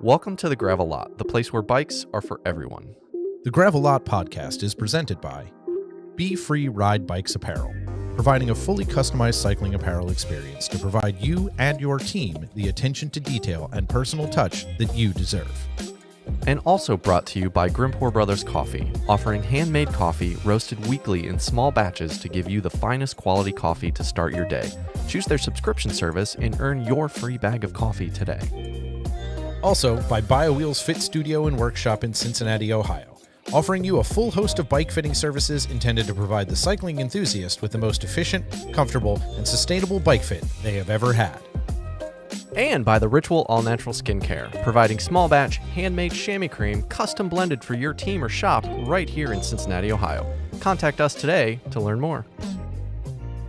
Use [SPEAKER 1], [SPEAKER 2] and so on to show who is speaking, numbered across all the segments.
[SPEAKER 1] Welcome to the Gravel Lot, the place where bikes are for everyone.
[SPEAKER 2] The Gravel Lot podcast is presented by Be Free Ride Bikes Apparel, providing a fully customized cycling apparel experience to provide you and your team the attention to detail and personal touch that you deserve.
[SPEAKER 1] And also brought to you by Grimpour Brothers Coffee, offering handmade coffee roasted weekly in small batches to give you the finest quality coffee to start your day. Choose their subscription service and earn your free bag of coffee today.
[SPEAKER 2] Also by BioWheels Fit Studio and Workshop in Cincinnati, Ohio, offering you a full host of bike fitting services intended to provide the cycling enthusiast with the most efficient, comfortable, and sustainable bike fit they have ever had.
[SPEAKER 1] And by the Ritual All Natural Skincare, providing small batch, handmade chamois cream custom blended for your team or shop right here in Cincinnati, Ohio. Contact us today to learn more.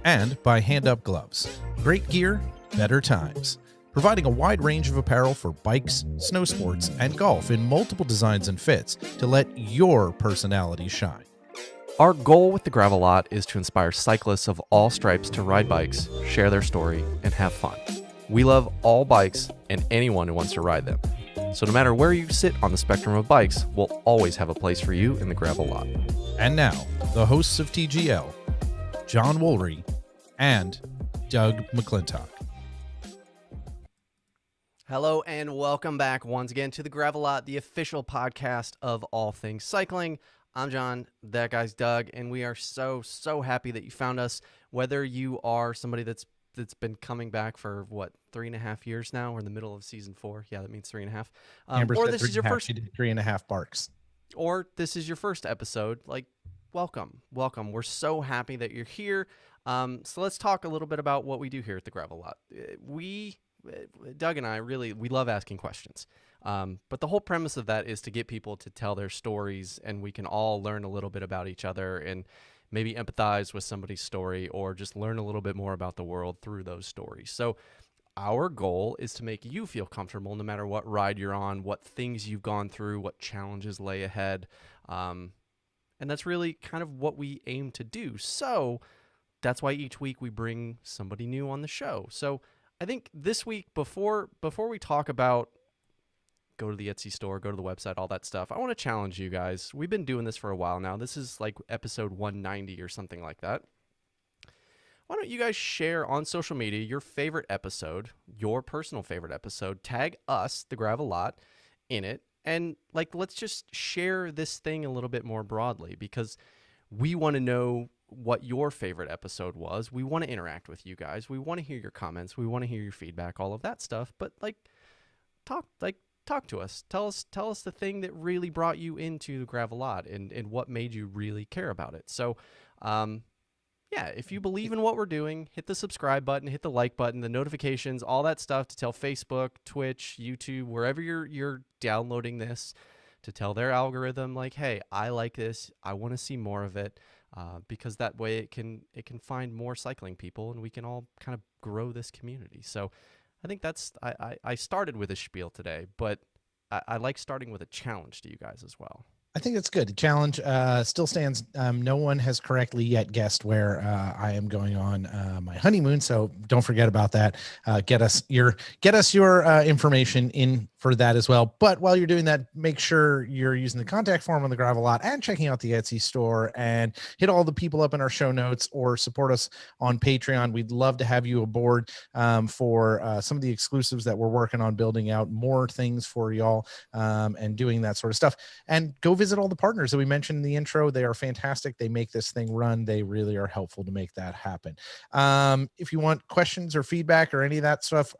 [SPEAKER 2] And by Hand Up Gloves, great gear, better times. Providing a wide range of apparel for bikes, snow sports, and golf in multiple designs and fits to let your personality shine.
[SPEAKER 1] Our goal with the Gravel Lot is to inspire cyclists of all stripes to ride bikes, share their story, and have fun. We love all bikes and anyone who wants to ride them. So no matter where you sit on the spectrum of bikes, we'll always have a place for you in the Gravel Lot.
[SPEAKER 2] And now, the hosts of TGL, John Woolry and Doug McClintock.
[SPEAKER 1] Hello and welcome back once again to the Gravel Lot, the official podcast of all things cycling. I'm John, that guy's Doug, and we are so happy that you found us. Whether you are somebody that's been coming back for 3.5 years now. We're in the middle of season 4. Yeah, that means 3.5. Or this is your first.
[SPEAKER 2] She did 3.5 barks.
[SPEAKER 1] Or this is your first episode. Welcome. We're so happy that you're here. So let's talk a little bit about what we do here at the Gravel Lot. Doug and I we love asking questions. But the whole premise of that is to get people to tell their stories, and we can all learn a little bit about each other and maybe empathize with somebody's story or just learn a little bit more about the world through those stories. So our goal is to make you feel comfortable no matter what ride you're on, what things you've gone through, what challenges lay ahead. And that's really kind of what we aim to do. So that's why each week we bring somebody new on the show. So I think this week, before we talk about go to the Etsy store, go to the website, all that stuff, I want to challenge you guys. We've been doing this for a while now. This is like episode 190 or something like that. Why don't you guys share on social media your favorite episode, your personal favorite episode, tag us, the Gravelot, in it, and like let's just share this thing a little bit more broadly because we want to know what your favorite episode was. We want to interact with you guys. We want to hear your comments. We want to hear your feedback, all of that stuff. But talk to us. Tell us the thing that really brought you into Gravelot and what made you really care about it. So, yeah, if you believe in what we're doing, hit the subscribe button, hit the like button, the notifications, all that stuff to tell Facebook, Twitch, YouTube, wherever you're downloading this, to tell their algorithm like, hey, I like this. I want to see more of it. Because that way it can find more cycling people and we can all kind of grow this community. So I think that's I started with a spiel today, but I like starting with a challenge to you guys as well.
[SPEAKER 2] I think it's good. The challenge still stands. No one has correctly yet guessed where I am going on my honeymoon, so don't forget about that. Get us your information in for that as well. But while you're doing that, make sure you're using the contact form on the Gravelot and checking out the Etsy store and hit all the people up in our show notes or support us on Patreon. We'd love to have you aboard for some of the exclusives that we're working on, building out more things for y'all and doing that sort of stuff. And go visit all the partners that we mentioned in the intro. They are fantastic. They make this thing run. They really are helpful to make that happen. If you want questions or feedback or any of that stuff,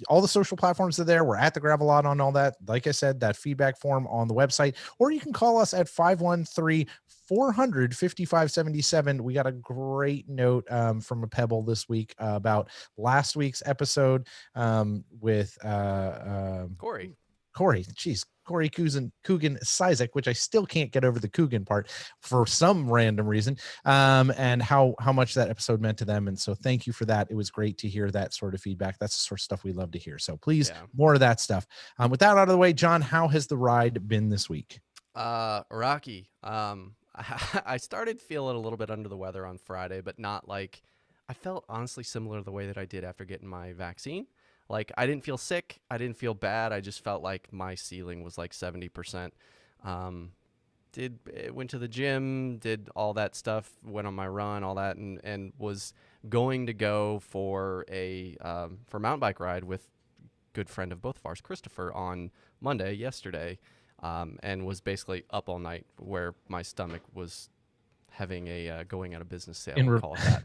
[SPEAKER 2] all the social platforms are there. We're at the Gravelot on all that. Like I said, that feedback form on the website, or you can call us at 513-400-5577. We got a great note from a Pebble this week about last week's episode with Corey. Jeez. Corey Coogan Sizek, which I still can't get over the Coogan part for some random reason, and how much that episode meant to them. And so thank you for that. It was great to hear that sort of feedback. That's the sort of stuff we love to hear. So please, more of that stuff. With that out of the way, John, how has the ride been this week?
[SPEAKER 1] Rocky. I started feeling a little bit under the weather on Friday, but not like, I felt honestly similar to the way that I did after getting my vaccine. Like, I didn't feel sick. I didn't feel bad. I just felt like my ceiling was like 70%. Went to the gym, did all that stuff, went on my run, all that, and was going to go for a mountain bike ride with a good friend of both of ours, Christopher, on yesterday, and was basically up all night where my stomach was having a going out of business sale, we'll call it that.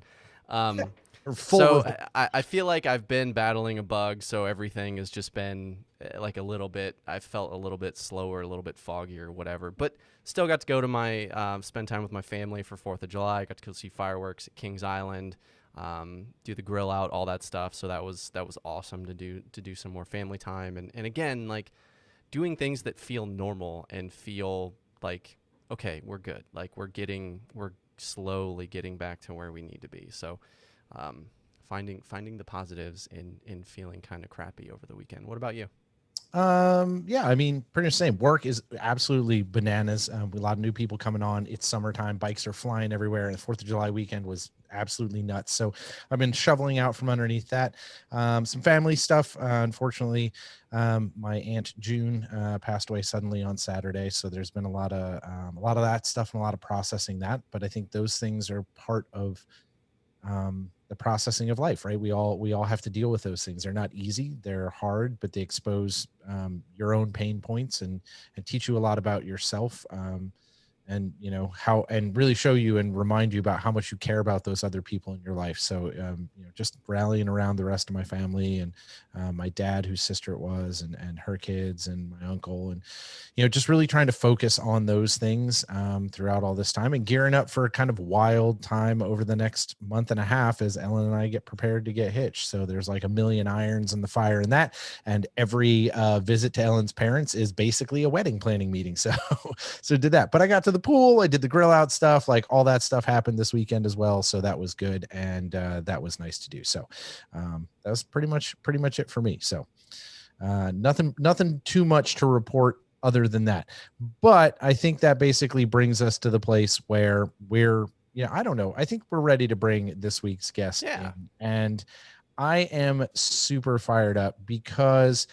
[SPEAKER 1] So I feel like I've been battling a bug, so everything has just been like a little bit, I felt a little bit slower, a little bit foggy or whatever, but still got to go to my, spend time with my family for 4th of July. I got to go see fireworks at Kings Island, do the grill out, all that stuff. So that was awesome to do some more family time. And again, like doing things that feel normal and feel like, okay, we're good. Like we're slowly getting back to where we need to be. So, finding the positives in feeling kind of crappy over the weekend. What about you?
[SPEAKER 2] Yeah, I mean, pretty much the same. Work is absolutely bananas. A lot of new people coming on. It's summertime. Bikes are flying everywhere. And the 4th of July weekend was absolutely nuts. So I've been shoveling out from underneath that. Some family stuff. Unfortunately, my Aunt June passed away suddenly on Saturday. So there's been a lot of that stuff and a lot of processing that. But I think those things are part of the processing of life, right? We all have to deal with those things. They're not easy, they're hard, but they expose your own pain points and teach you a lot about yourself, and and really show you and remind you about how much you care about those other people in your life. So just rallying around the rest of my family and my dad, whose sister it was, and her kids, and my uncle, and just really trying to focus on those things throughout all this time, and gearing up for a kind of wild time over the next month and a half as Ellen and I get prepared to get hitched. So there's like a million irons in the fire in that, and every visit to Ellen's parents is basically a wedding planning meeting. So did that, but I got to the the pool. I did the grill out stuff. Like all that stuff happened this weekend as well. So that was good. And that was nice to do. So that was pretty much it for me. So nothing too much to report other than that. But I think that basically brings us to the place where I don't know. I think we're ready to bring this week's guest in. And I am super fired up because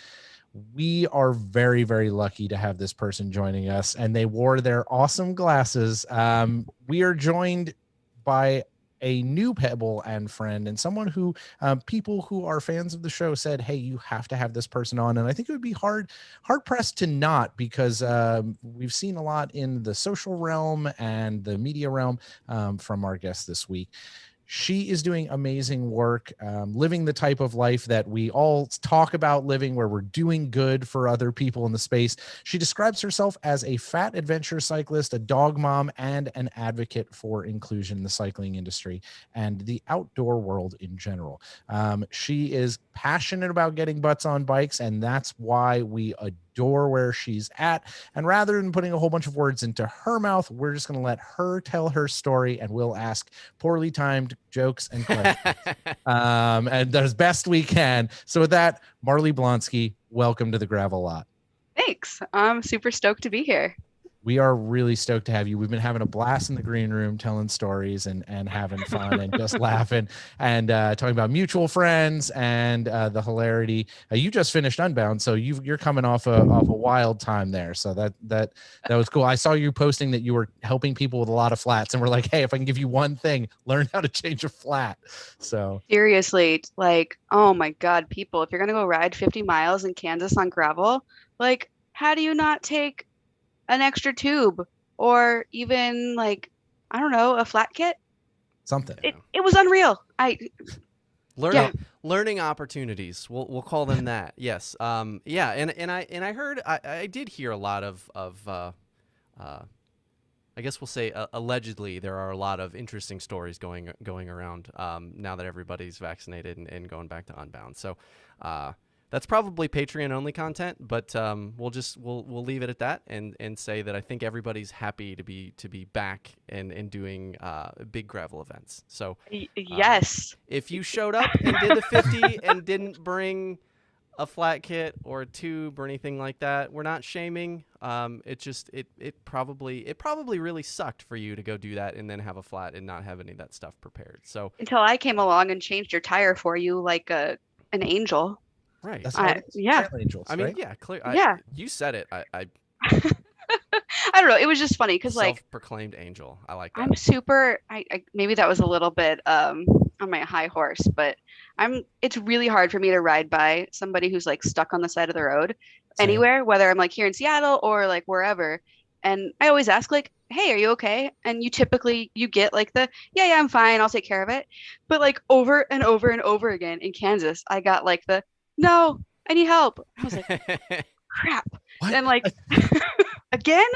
[SPEAKER 2] we are very, very lucky to have this person joining us, and they wore their awesome glasses. We are joined by a new Pebble and friend, and someone who people who are fans of the show said, hey, you have to have this person on. And I think it would be hard pressed to not, because we've seen a lot in the social realm and the media realm from our guest this week. She is doing amazing work, living the type of life that we all talk about living, where we're doing good for other people in the space. She describes herself as a fat adventure cyclist, a dog mom, and an advocate for inclusion in the cycling industry and the outdoor world in general. She is passionate about getting butts on bikes, and that's why we adore where she's at. And rather than putting a whole bunch of words into her mouth, we're just going to let her tell her story, and we'll ask poorly timed jokes and questions and as best we can. So with that, Marley Blonsky, welcome to the Gravel Lot.
[SPEAKER 3] Thanks. I'm super stoked to be here.
[SPEAKER 2] We are really stoked to have you. We've been having a blast in the green room, telling stories and having fun and just laughing and talking about mutual friends and the hilarity. You just finished Unbound, so you're coming off a wild time there. So that was cool. I saw you posting that you were helping people with a lot of flats, and we're like, hey, if I can give you one thing, learn how to change a flat. So
[SPEAKER 3] seriously, like, oh my God, people, if you're gonna go ride 50 miles in Kansas on gravel, like, how do you not take an extra tube or even, like, I don't know, a flat kit?
[SPEAKER 2] Something.
[SPEAKER 3] It was unreal.
[SPEAKER 1] Learning opportunities. We'll call them that. Yes. And I heard, I did hear a lot of I guess we'll say allegedly there are a lot of interesting stories going around now that everybody's vaccinated and going back to Unbound. So that's probably Patreon only content, but we'll leave it at that and say that I think everybody's happy to be back and doing big gravel events. So
[SPEAKER 3] yes,
[SPEAKER 1] if you showed up and did the 50 and didn't bring a flat kit or a tube or anything like that, we're not shaming. It probably really sucked for you to go do that and then have a flat and not have any of that stuff prepared. So
[SPEAKER 3] until I came along and changed your tire for you like an angel.
[SPEAKER 1] Right.
[SPEAKER 3] Yeah.
[SPEAKER 2] Angels,
[SPEAKER 1] I mean,
[SPEAKER 2] right?
[SPEAKER 1] Yeah, clear.
[SPEAKER 3] Yeah.
[SPEAKER 1] You said it. I
[SPEAKER 3] I don't know. It was just funny because, like,
[SPEAKER 1] self-proclaimed angel. I like that.
[SPEAKER 3] I'm super. I maybe that was a little bit on my high horse, but it's really hard for me to ride by somebody who's like stuck on the side of the road anywhere, whether I'm like here in Seattle or like wherever. And I always ask, like, hey, are you okay? And you get like the yeah, I'm fine, I'll take care of it. But like over and over and over again in Kansas, I got like the no, I need help. I was like, crap.
[SPEAKER 2] What?
[SPEAKER 3] And like again,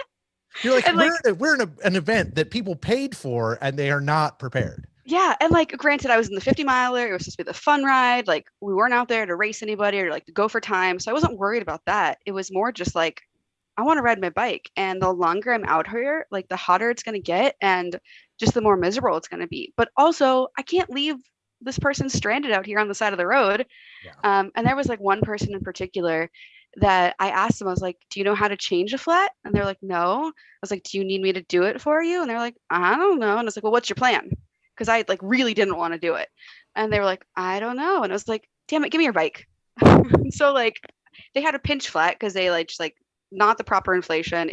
[SPEAKER 2] you're like,
[SPEAKER 3] and
[SPEAKER 2] we're in an event that people paid for and they are not prepared.
[SPEAKER 3] Yeah. And like, granted, I was in the 50 miler. It was supposed to be the fun ride. Like, we weren't out there to race anybody or like to go for time. So I wasn't worried about that. It was more just like, I want to ride my bike. And the longer I'm out here, like the hotter it's going to get and just the more miserable it's going to be. But also, I can't leave this person stranded out here on the side of the road. Yeah. And there was like one person in particular that I asked them, I was like, do you know how to change a flat? And they're like, no. I was like, do you need me to do it for you? And they're like, I don't know. And I was like, well, what's your plan? Because I like really didn't want to do it. And they were like, I don't know. And I was like, damn it, give me your bike. So like they had a pinch flat because they like just like not the proper inflation.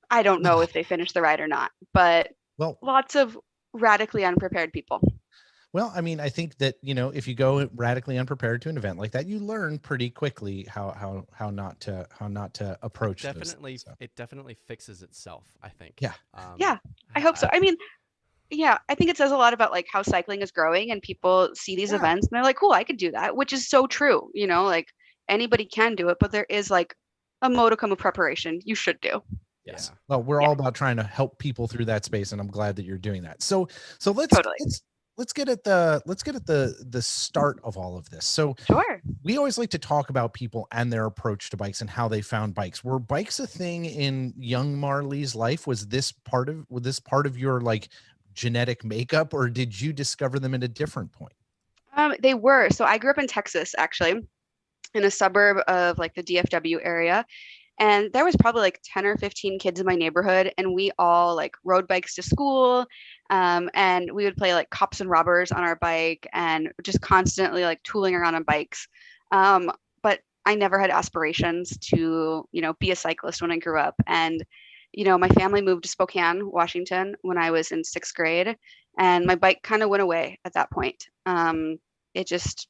[SPEAKER 3] I don't know if they finished the ride or not, but lots of radically unprepared people.
[SPEAKER 2] Well, I mean, I think that, if you go radically unprepared to an event like that, you learn pretty quickly how not to approach
[SPEAKER 1] it. It definitely fixes itself, I think.
[SPEAKER 2] Yeah.
[SPEAKER 3] I hope so. I mean, yeah, I think it says a lot about like how cycling is growing and people see these events and they're like, cool, I could do that, which is so true. Like anybody can do it, but there is like a modicum of preparation you should do.
[SPEAKER 2] Yes. Yeah. Well, we're all about trying to help people through that space, and I'm glad that you're doing that. So let's let's get at the start of all of this. So
[SPEAKER 3] Sure.
[SPEAKER 2] we always like to talk about people and their approach to bikes and how they found bikes. Were bikes a thing in young Marley's life? Was this part of your like genetic makeup, or did you discover them at a different point?
[SPEAKER 3] They were. So I grew up in Texas, actually, in a suburb of like the DFW area. And there was probably like 10 or 15 kids in my neighborhood, and we all like rode bikes to school. And we would play like cops and robbers on our bike and just constantly like tooling around on bikes. But I never had aspirations to, be a cyclist when I grew up. And, my family moved to Spokane, Washington when I was in sixth grade, and my bike kind of went away at that point. It just,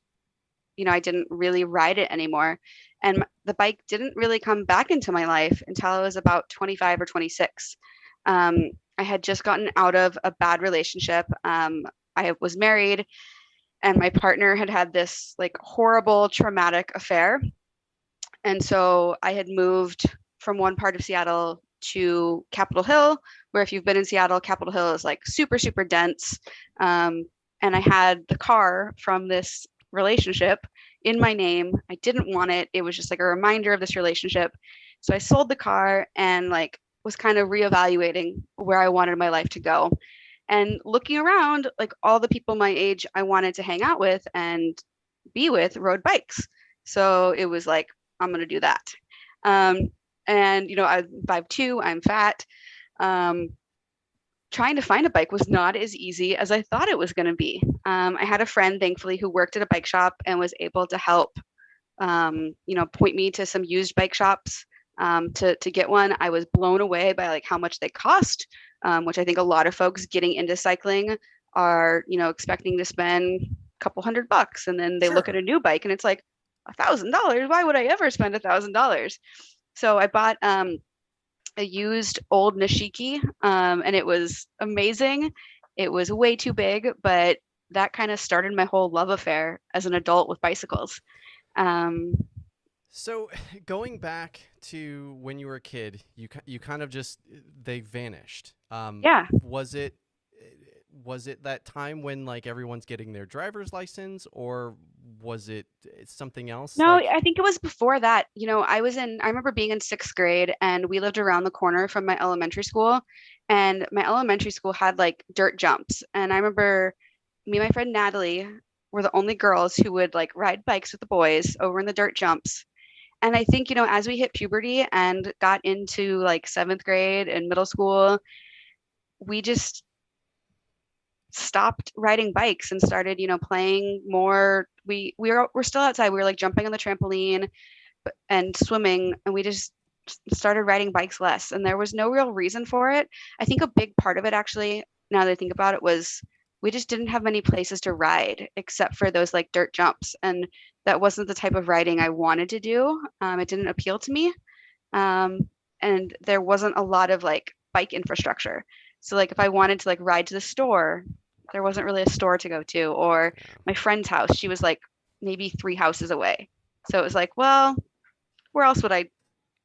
[SPEAKER 3] I didn't really ride it anymore. And the bike didn't really come back into my life until I was about 25 or 26. I had just gotten out of a bad relationship. I was married, and my partner had had this like horrible traumatic affair. And so I had moved from one part of Seattle to Capitol Hill, where if you've been in Seattle, Capitol Hill is like super, super dense. And I had the car from this relationship in my name. I didn't want it. It was just like a reminder of this relationship. So I sold the car and like was kind of reevaluating where I wanted my life to go. And looking around, like all the people my age I wanted to hang out with and be with rode bikes. So it was like, I'm going to do that. And, I'm 5'2", I'm fat. Trying to find a bike was not as easy as I thought it was going to be. I had a friend, thankfully, who worked at a bike shop and was able to help, point me to some used bike shops to get one. I was blown away by like how much they cost, which I think a lot of folks getting into cycling are, expecting to spend a couple $100, and then they look at a new bike and it's like $1,000. Why would I ever spend $1,000? So I bought a used old Nishiki, and it was amazing. It was way too big, but that kind of started my whole love affair as an adult with bicycles.
[SPEAKER 1] So going back to when you were a kid, you kind of just they vanished.
[SPEAKER 3] Yeah.
[SPEAKER 1] Was it that time when like everyone's getting their driver's license, or was it something else?
[SPEAKER 3] No,
[SPEAKER 1] Like,
[SPEAKER 3] I think it was before that. I remember being in sixth grade, and we lived around the corner from my elementary school. And my elementary school had like dirt jumps. And I remember me and my friend Natalie were the only girls who would like ride bikes with the boys over in the dirt jumps. And I think, as we hit puberty and got into like seventh grade and middle school, we just stopped riding bikes and started, playing more. We're still outside. We were like jumping on the trampoline and swimming, and we just started riding bikes less. And there was no real reason for it. I think a big part of it, actually, now that I think about it, was we just didn't have many places to ride except for those like dirt jumps. And that wasn't the type of riding I wanted to do. It didn't appeal to me. And there wasn't a lot of like bike infrastructure. So like if I wanted to like ride to the store, there wasn't really a store to go to, or my friend's house, she was like maybe 3 houses away. So it was like, well, where else would I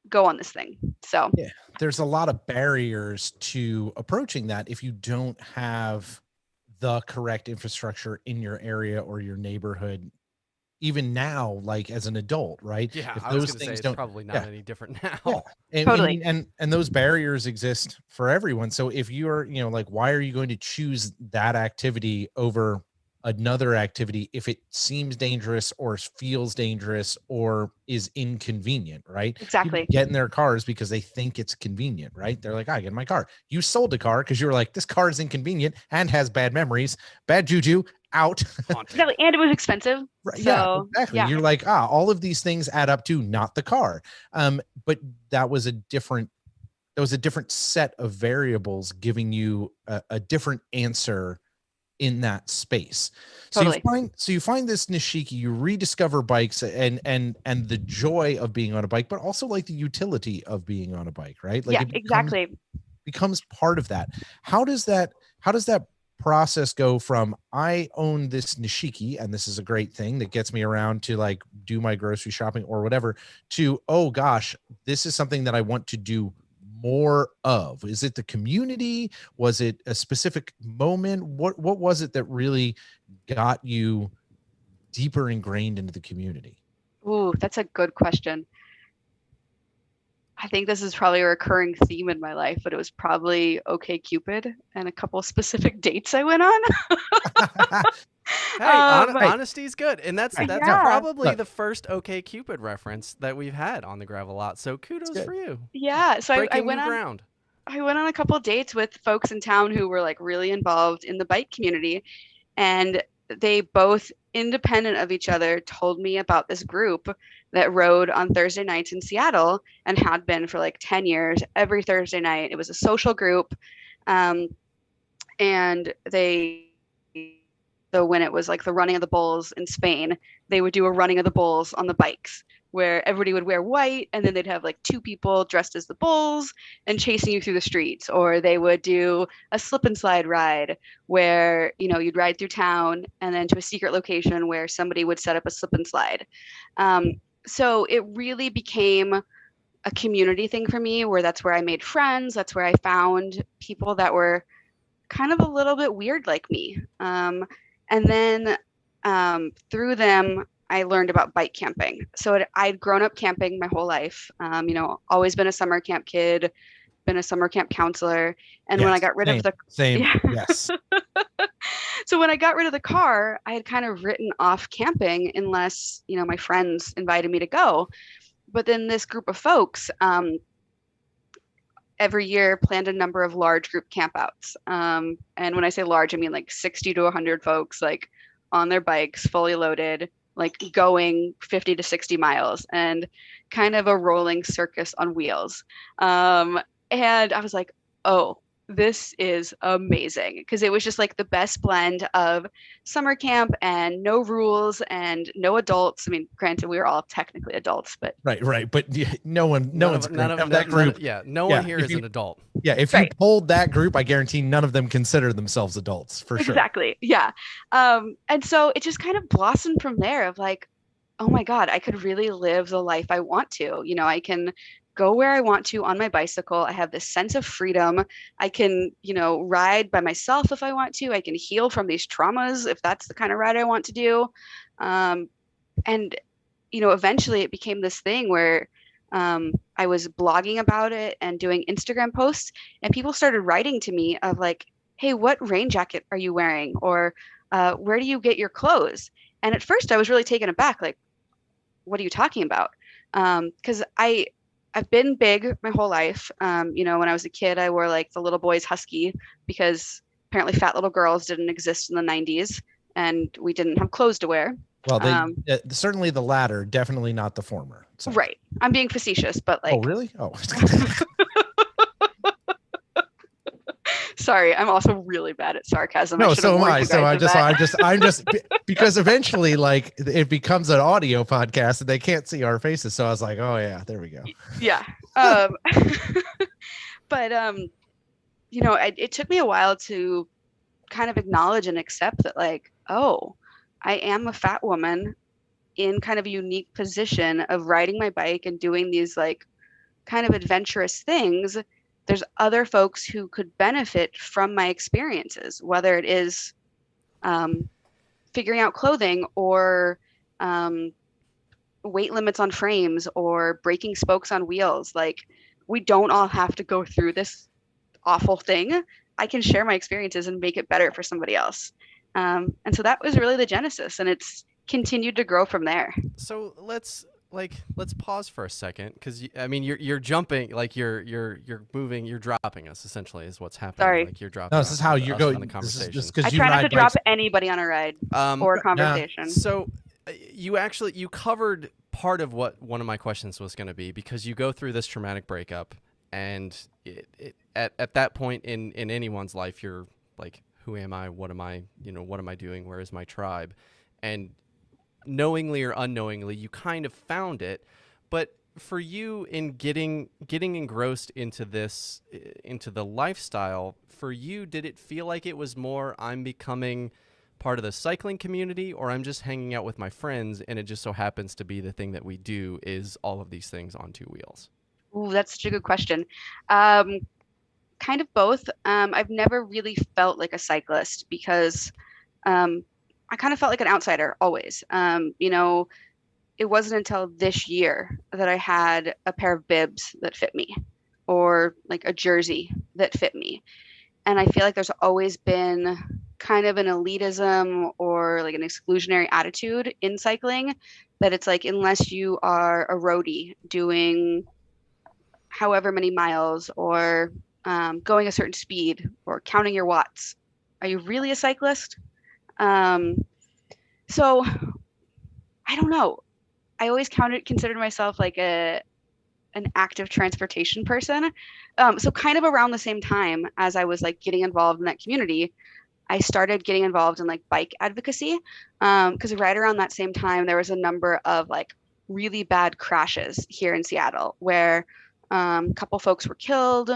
[SPEAKER 3] go on this thing? So
[SPEAKER 2] Yeah, there's a lot of barriers to approaching that if you don't have the correct infrastructure in your area or your neighborhood. Even now, like as an adult, right?
[SPEAKER 1] yeah,
[SPEAKER 2] If
[SPEAKER 1] I was
[SPEAKER 2] those
[SPEAKER 1] going to say
[SPEAKER 2] things
[SPEAKER 1] it's
[SPEAKER 2] don't,
[SPEAKER 1] probably not
[SPEAKER 2] yeah,
[SPEAKER 1] any different
[SPEAKER 2] yeah.
[SPEAKER 1] now.
[SPEAKER 3] totally.
[SPEAKER 2] And those barriers exist for everyone. So if you're, like, why are you going to choose that activity over another activity if it seems dangerous or feels dangerous or is inconvenient, right? People
[SPEAKER 3] Exactly.
[SPEAKER 2] get in their cars because they think it's convenient, right? They're like, I get in my car. You sold a car because you were like, this car is inconvenient and has bad memories, bad juju, out.
[SPEAKER 1] Haunted.
[SPEAKER 3] Exactly. And it was expensive.
[SPEAKER 2] Right. Yeah,
[SPEAKER 3] So
[SPEAKER 2] exactly.
[SPEAKER 3] yeah,
[SPEAKER 2] You're like, all of these things add up to not the car. But that was a different set of variables giving you a different answer in that space. So
[SPEAKER 3] totally.
[SPEAKER 2] you find this Nishiki, you rediscover bikes and the joy of being on a bike, but also like the utility of being on a bike, right? Like
[SPEAKER 3] Yeah,
[SPEAKER 2] it
[SPEAKER 3] exactly.
[SPEAKER 2] becomes part of that. How does that process go from I own this Nishiki and this is a great thing that gets me around to like do my grocery shopping or whatever, to, oh gosh, this is something that I want to do more of? Is it the community? Was it a specific moment? What was it that really got you deeper ingrained into the community?
[SPEAKER 3] Ooh, that's a good question. I think this is probably a recurring theme in my life, but it was probably OkCupid and a couple specific dates I went on.
[SPEAKER 1] Hey,
[SPEAKER 3] Um,
[SPEAKER 1] honesty's good, and that's
[SPEAKER 2] Right.
[SPEAKER 3] Yeah.
[SPEAKER 1] probably
[SPEAKER 2] Look.
[SPEAKER 1] the first OkCupid reference that we've had on the Gravel Lot. So kudos
[SPEAKER 2] good.
[SPEAKER 1] for you.
[SPEAKER 3] yeah. So
[SPEAKER 1] Breaking new
[SPEAKER 3] I
[SPEAKER 1] ground.
[SPEAKER 3] went on a couple dates with folks in town who were like really involved in the bike community, and they both, independent of each other, told me about this group that rode on Thursday nights in Seattle and had been for like 10 years every Thursday night. It was a social group. Um, and so when it was like the running of the bulls in Spain, they would do a running of the bulls on the bikes where everybody would wear white and then they'd have like two people dressed as the bulls and chasing you through the streets. Or they would do a slip and slide ride where, you'd ride through town and then to a secret location where somebody would set up a slip and slide. So it really became a community thing for me, where that's where I made friends. That's where I found people that were kind of a little bit weird like me. And then through them, I learned about bike camping. So I'd grown up camping my whole life. Always been a summer camp kid, been a summer camp counselor. And when I got rid of the
[SPEAKER 2] same,
[SPEAKER 3] Yeah.
[SPEAKER 2] yes,
[SPEAKER 3] So when I got rid of the car, I had kind of written off camping unless, my friends invited me to go. But then this group of folks every year planned a number of large group campouts. And when I say large, I mean like 60 to 100 folks, like on their bikes, fully loaded, like going 50 to 60 miles, and kind of a rolling circus on wheels. And I was like, oh, this is amazing, because it was just like the best blend of summer camp and no rules and no adults. I mean, granted, we were all technically adults, but
[SPEAKER 2] right. But no one's of that group.
[SPEAKER 1] No one here is an adult.
[SPEAKER 2] Yeah, if
[SPEAKER 3] Right.
[SPEAKER 2] you polled that group, I guarantee none of them consider themselves adults for sure.
[SPEAKER 3] Exactly. Yeah. And so it just kind of blossomed from there of like, oh my God, I could really live the life I want to. I can go where I want to on my bicycle. I have this sense of freedom. I can, ride by myself if I want to. I can heal from these traumas if that's the kind of ride I want to do. And, eventually it became this thing where I was blogging about it and doing Instagram posts, and people started writing to me of like, hey, what rain jacket are you wearing? Or where do you get your clothes? And at first I was really taken aback, like, what are you talking about? Because I've been big my whole life. When I was a kid, I wore like the little boy's husky because apparently fat little girls didn't exist in the 90s and we didn't have clothes to wear.
[SPEAKER 2] Well, certainly the latter, definitely not the former. So.
[SPEAKER 3] Right. I'm being facetious, but like.
[SPEAKER 2] Oh, really? Oh.
[SPEAKER 3] Sorry, I'm also really bad at sarcasm.
[SPEAKER 2] No, so am I. So I'm just because eventually, like, it becomes an audio podcast and they can't see our faces. So I was like, oh yeah, there we go.
[SPEAKER 3] Yeah. But it took me a while to kind of acknowledge and accept that, like, oh, I am a fat woman in kind of a unique position of riding my bike and doing these like kind of adventurous things. There's other folks who could benefit from my experiences, whether it is figuring out clothing or weight limits on frames or breaking spokes on wheels. Like, we don't all have to go through this awful thing. I can share my experiences and make it better for somebody else. And so that was really the genesis, and it's continued to grow from there.
[SPEAKER 1] So let's pause for a second, because you're jumping, like you're moving, you're dropping us essentially is what's happening.
[SPEAKER 3] Sorry.
[SPEAKER 1] Like you're dropping.
[SPEAKER 2] No, this is how you're going.
[SPEAKER 1] On the conversation.
[SPEAKER 3] I try not to drop anybody on a ride or a conversation.
[SPEAKER 1] So you covered part of what one of my questions was going to be, because you go through this traumatic breakup, and at that point in anyone's life, you're like, who am I? What am I? What am I doing? Where is my tribe? And knowingly or unknowingly, you kind of found it. But for you, in getting engrossed into the lifestyle, for you, did it feel like it was more, I'm becoming part of the cycling community, or I'm just hanging out with my friends and it just so happens to be the thing that we do is all of these things on two wheels?
[SPEAKER 3] Ooh, that's such a good question. Um, Kind of both. I've never really felt like a cyclist because um, I kind of felt like an outsider always. It wasn't until this year that I had a pair of bibs that fit me or like a jersey that fit me. And I feel like there's always been kind of an elitism or like an exclusionary attitude in cycling that it's like, unless you are a roadie doing however many miles or going a certain speed or counting your watts, are you really a cyclist? Um, so I don't know. I always considered myself like an active transportation person. So kind of around the same time as I was like getting involved in that community, I started getting involved in like bike advocacy. Because right around that same time, there was a number of like really bad crashes here in Seattle where a couple folks were killed.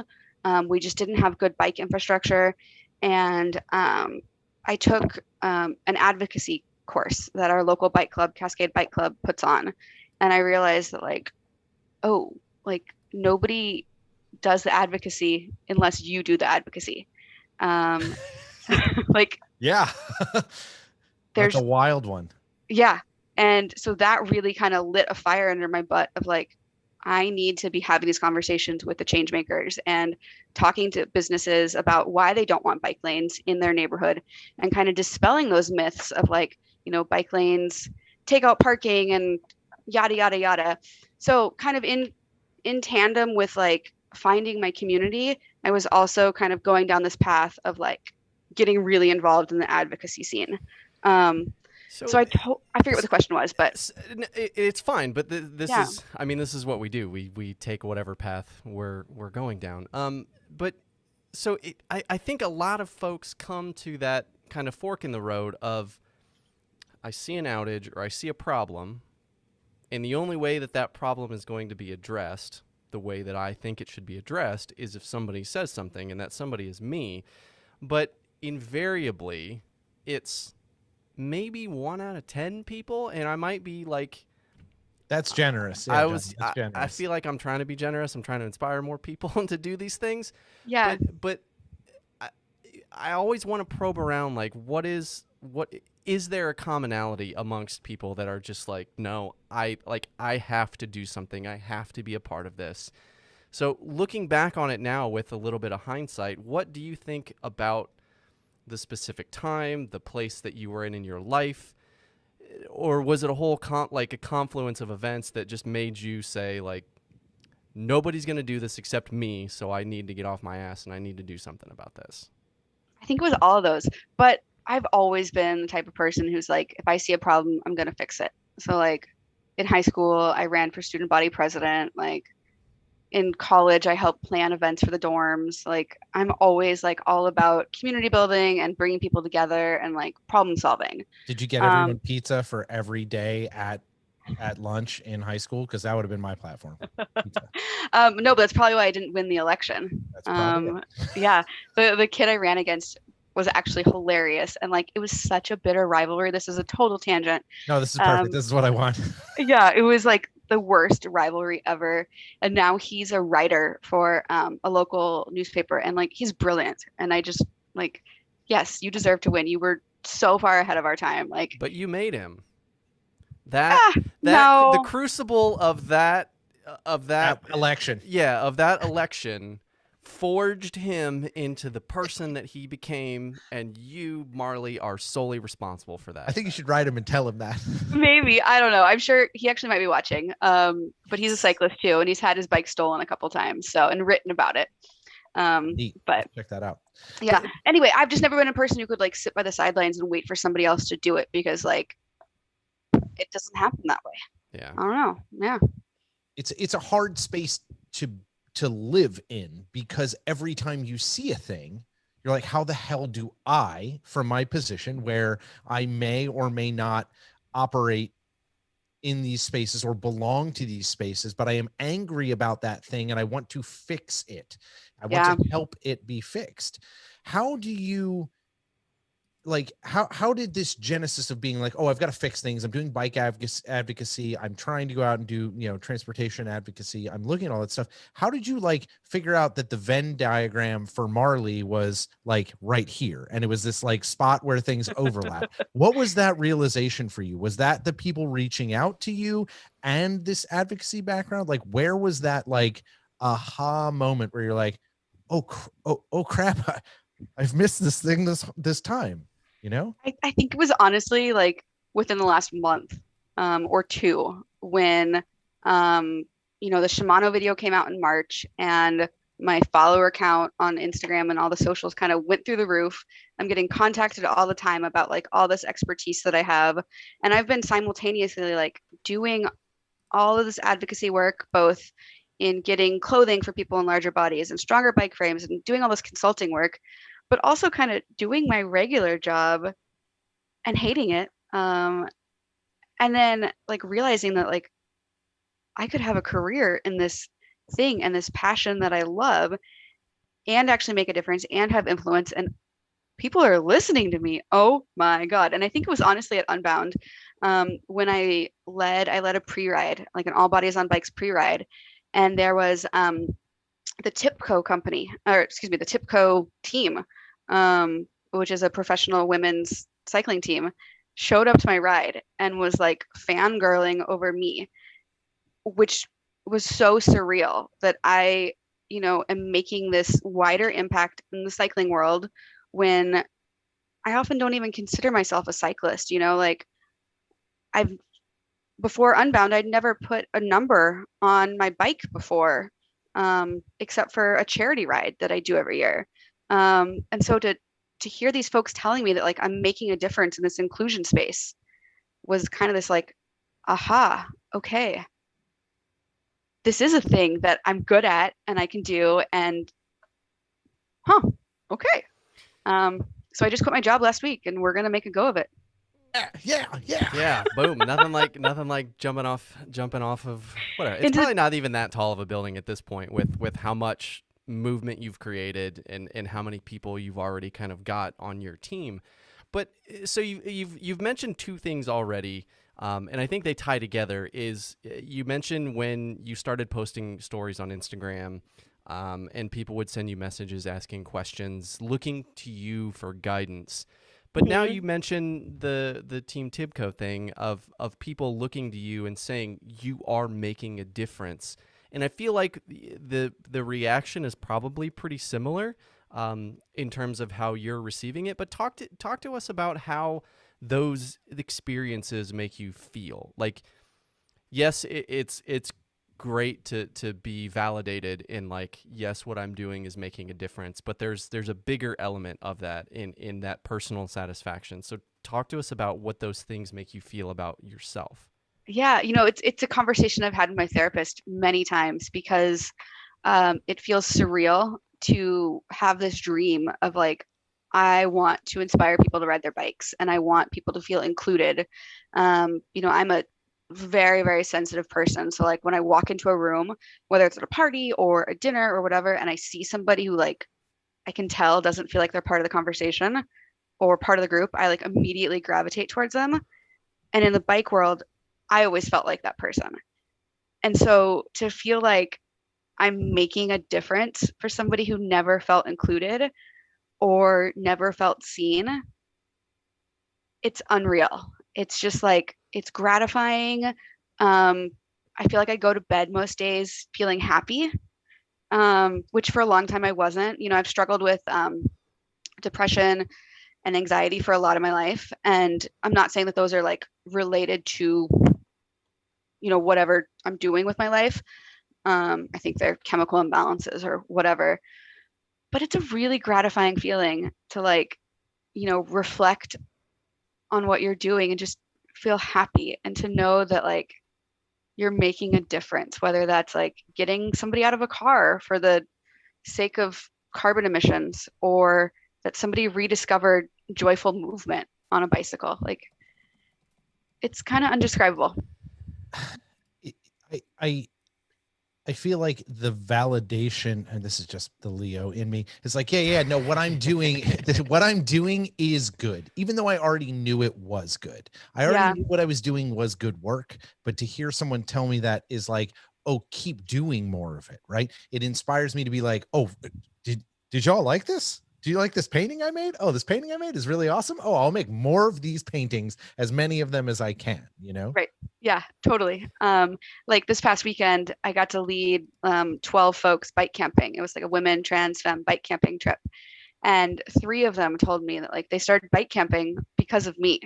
[SPEAKER 3] We just didn't have good bike infrastructure. And I took an advocacy course that our local bike club, Cascade Bike Club, puts on. And I realized that like, oh, like nobody does the advocacy unless you do the advocacy. Um, like
[SPEAKER 2] Yeah. That's a
[SPEAKER 3] there's,
[SPEAKER 2] wild one.
[SPEAKER 3] yeah. And so that really kind of lit a fire under my butt of like, I need to be having these conversations with the change makers and talking to businesses about why they don't want bike lanes in their neighborhood and kind of dispelling those myths of like, bike lanes take out parking and yada yada yada. So kind of in tandem with like finding my community, I was also kind of going down this path of like getting really involved in the advocacy scene. Um, so
[SPEAKER 1] So
[SPEAKER 3] I forget what the question was, but
[SPEAKER 1] it's fine, but this
[SPEAKER 3] yeah.
[SPEAKER 1] is, I mean, this is what we do. We take whatever path we're going down. But so I think a lot of folks come to that kind of fork in the road of, I see an outage or I see a problem, and the only way that that problem is going to be addressed, the way that I think it should be addressed, is if somebody says something, and that somebody is me. But invariably, it's maybe 1 out of 10 people, and I might be like,
[SPEAKER 2] That's generous. Yeah,
[SPEAKER 1] I
[SPEAKER 2] John,
[SPEAKER 1] was,
[SPEAKER 2] that's
[SPEAKER 1] I
[SPEAKER 2] generous.
[SPEAKER 1] feel like I'm trying to be generous. I'm trying to inspire more people to do these things,
[SPEAKER 3] Yeah.
[SPEAKER 1] but I, I always want to probe around, like, what is there a commonality amongst people that are just like, no, I have to do something. I have to be a part of this. So looking back on it now with a little bit of hindsight, what do you think about the specific time, the place that you were in your life, or was it a whole like a confluence of events that just made you say like, nobody's going to do this except me, so I need to get off my ass and I need to do something about this?
[SPEAKER 3] I think it was all of those. But I've always been the type of person who's like, if I see a problem, I'm gonna fix it. So like in high school, I ran for student body president. Like in college, I helped plan events for the dorms. Like I'm always like all about community building and bringing people together and like problem solving.
[SPEAKER 2] Did you get
[SPEAKER 3] Um,
[SPEAKER 2] everyone pizza for every day at lunch in high school? Because that would have been my platform. Pizza.
[SPEAKER 3] no, but that's probably why I didn't win the election.
[SPEAKER 2] That's probably it.
[SPEAKER 3] Yeah, the kid I ran against was actually hilarious, and like it was such a bitter rivalry. This is a total tangent.
[SPEAKER 2] No, this is perfect.
[SPEAKER 3] Um,
[SPEAKER 2] This is what I want.
[SPEAKER 3] yeah, it was like the worst rivalry ever. And now he's a writer for a local newspaper, and like he's brilliant. And I just like, yes, you deserve to win. You were so far ahead of our time. Like,
[SPEAKER 1] But you made him. That
[SPEAKER 3] ah,
[SPEAKER 1] the
[SPEAKER 3] no.
[SPEAKER 1] crucible of that
[SPEAKER 2] That election.
[SPEAKER 1] yeah, of that election forged him into the person that he became, and you, Marley, are solely responsible for
[SPEAKER 2] I
[SPEAKER 1] that.
[SPEAKER 2] think you should write him and tell him that.
[SPEAKER 3] Maybe, I don't know. I'm sure he actually might be watching. But he's a cyclist too, and he's had his bike stolen a couple times, so and written about it.
[SPEAKER 2] Neat.
[SPEAKER 3] But
[SPEAKER 2] Check that out.
[SPEAKER 3] yeah. Anyway, I've just never been a person who could like sit by the sidelines and wait for somebody else to do it because like it doesn't happen that way.
[SPEAKER 1] Yeah.
[SPEAKER 3] I don't know. Yeah.
[SPEAKER 2] It's a hard space to live in, because every time you see a thing, you're like, how the hell do I, from my position where I may or may not operate in these spaces or belong to these spaces, but I am angry about that thing and I want to fix it. I want
[SPEAKER 3] Yeah.
[SPEAKER 2] to help it be fixed. How do you like how did this genesis of being like, oh, I've got to fix things, I'm doing bike advocacy, I'm trying to go out and do, you know, transportation advocacy, I'm looking at all that stuff. How did you like figure out that the Venn diagram for Marley was like right here and it was this like spot where things overlap? What was that realization for you? Was that the people reaching out to you and this advocacy background? Like, where was that like aha moment where you're like, oh crap, I've missed this thing this time, you know?
[SPEAKER 3] I think it was honestly like within the last month or two when the Shimano video came out in March and my follower count on Instagram and all the socials kind of went through the roof. I'm getting contacted all the time about like all this expertise that I have. And I've been simultaneously like doing all of this advocacy work, both in getting clothing for people in larger bodies and stronger bike frames and doing all this consulting work, but also kind of doing my regular job and hating it. And then like realizing that like I could have a career in this thing and this passion that I love and actually make a difference and have influence and people are listening to me. Oh my God. And I think it was honestly at Unbound when I led a pre-ride, like an all bodies on bikes pre-ride. And there was the TIPCO company, or excuse me, the TIPCO team, which is a professional women's cycling team, showed up to my ride and was like fangirling over me, which was so surreal that I, am making this wider impact in the cycling world when I often don't even consider myself a cyclist, like I've before Unbound, I'd never put a number on my bike before, except for a charity ride that I do every year. And so to hear these folks telling me that like I'm making a difference in this inclusion space was kind of this like, aha, okay, this is a thing that I'm good at and I can do, and okay. So I just quit my job last week, and we're gonna make a go of it.
[SPEAKER 2] Yeah.
[SPEAKER 1] Boom. Nothing like jumping off of whatever. It's probably not even that tall of a building at this point with how much movement you've created and how many people you've already kind of got on your team. But so you've mentioned two things already, and I think they tie together. Is you mentioned when you started posting stories on Instagram, and people would send you messages asking questions, looking to you for guidance. But now you mention the Team Tibco thing of people looking to you and saying you are making a difference. And I feel like the reaction is probably pretty similar in terms of how you're receiving it. But talk to us about how those experiences make you feel. Like, yes, it's great to be validated in like, yes, what I'm doing is making a difference, but there's a bigger element of that in that personal satisfaction. So talk to us about what those things make you feel about yourself.
[SPEAKER 3] Yeah, it's a conversation I've had with my therapist many times because it feels surreal to have this dream of like, I want to inspire people to ride their bikes and I want people to feel included. I'm a very, very sensitive person. So like when I walk into a room, whether it's at a party or a dinner or whatever, and I see somebody who like I can tell doesn't feel like they're part of the conversation or part of the group, I like immediately gravitate towards them. And in the bike world, I always felt like that person. And so to feel like I'm making a difference for somebody who never felt included or never felt seen, it's unreal. It's just like, it's gratifying. I feel like I go to bed most days feeling happy, which for a long time I wasn't. I've struggled with depression and anxiety for a lot of my life. And I'm not saying that those are like related to, whatever I'm doing with my life. I think they're chemical imbalances or whatever. But it's a really gratifying feeling to like, reflect on what you're doing and just feel happy and to know that like you're making a difference, whether that's like getting somebody out of a car for the sake of carbon emissions or that somebody rediscovered joyful movement on a bicycle. Like it's kind of undescribable.
[SPEAKER 2] I I feel like the validation, and this is just the Leo in me, is like, yeah, no, what I'm doing, what I'm doing is good, even though I already knew it was good. I already
[SPEAKER 3] Yeah.
[SPEAKER 2] knew what I was doing was good work, but to hear someone tell me that is like, oh, keep doing more of it, right? It inspires me to be like, oh, did y'all like this? Do you like this painting I made? Oh, this painting I made is really awesome. Oh, I'll make more of these paintings, as many of them as I can, you know?
[SPEAKER 3] Right. Yeah, totally. Like this past weekend, I got to lead 12 folks bike camping. It was like a women trans femme bike camping trip. And three of them told me that like they started bike camping because of me.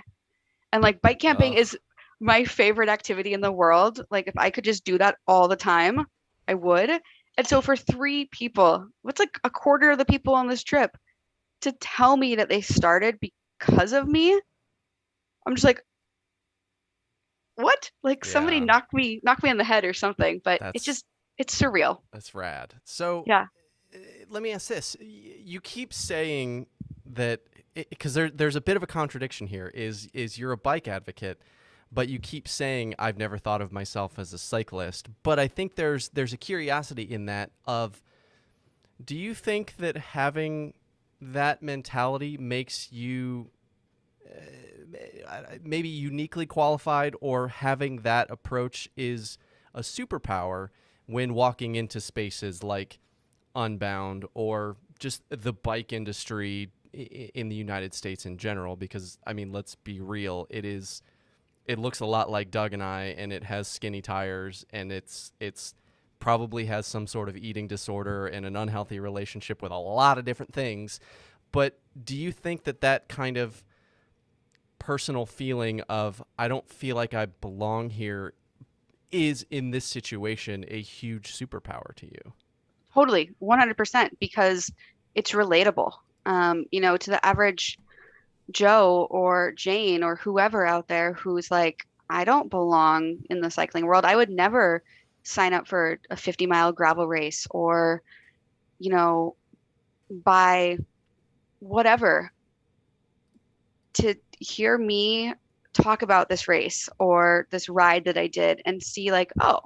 [SPEAKER 3] And like bike camping
[SPEAKER 1] Ugh.
[SPEAKER 3] is my favorite activity in the world. Like if I could just do that all the time, I would. And so for three people, what's like a quarter of the people on this trip to tell me that they started because of me, I'm just like, what? Like somebody
[SPEAKER 1] Yeah,
[SPEAKER 3] knocked me on the head or something, but
[SPEAKER 1] that's
[SPEAKER 3] it's surreal.
[SPEAKER 1] that's rad. So
[SPEAKER 3] Yeah.
[SPEAKER 1] let me ask this: you keep saying that because there's a bit of a contradiction here. Is you're a bike advocate, but you keep saying I've never thought of myself as a cyclist. But I think there's a curiosity in that of, do you think that having that mentality makes you maybe uniquely qualified, or having that approach is a superpower when walking into spaces like Unbound or just the bike industry in the United States in general? Because I mean, let's be real, it looks a lot like Doug and I, and it has skinny tires, and it's probably has some sort of eating disorder and an unhealthy relationship with a lot of different things. But do you think that that kind of personal feeling of I don't feel like I belong here is in this situation a huge superpower to you?
[SPEAKER 3] Totally, 100%, because it's relatable. To the average Joe or Jane or whoever out there who's like, I don't belong in the cycling world. I would never sign up for a 50-mile gravel race or, you know, buy whatever. To hear me talk about this race or this ride that I did and see like, oh,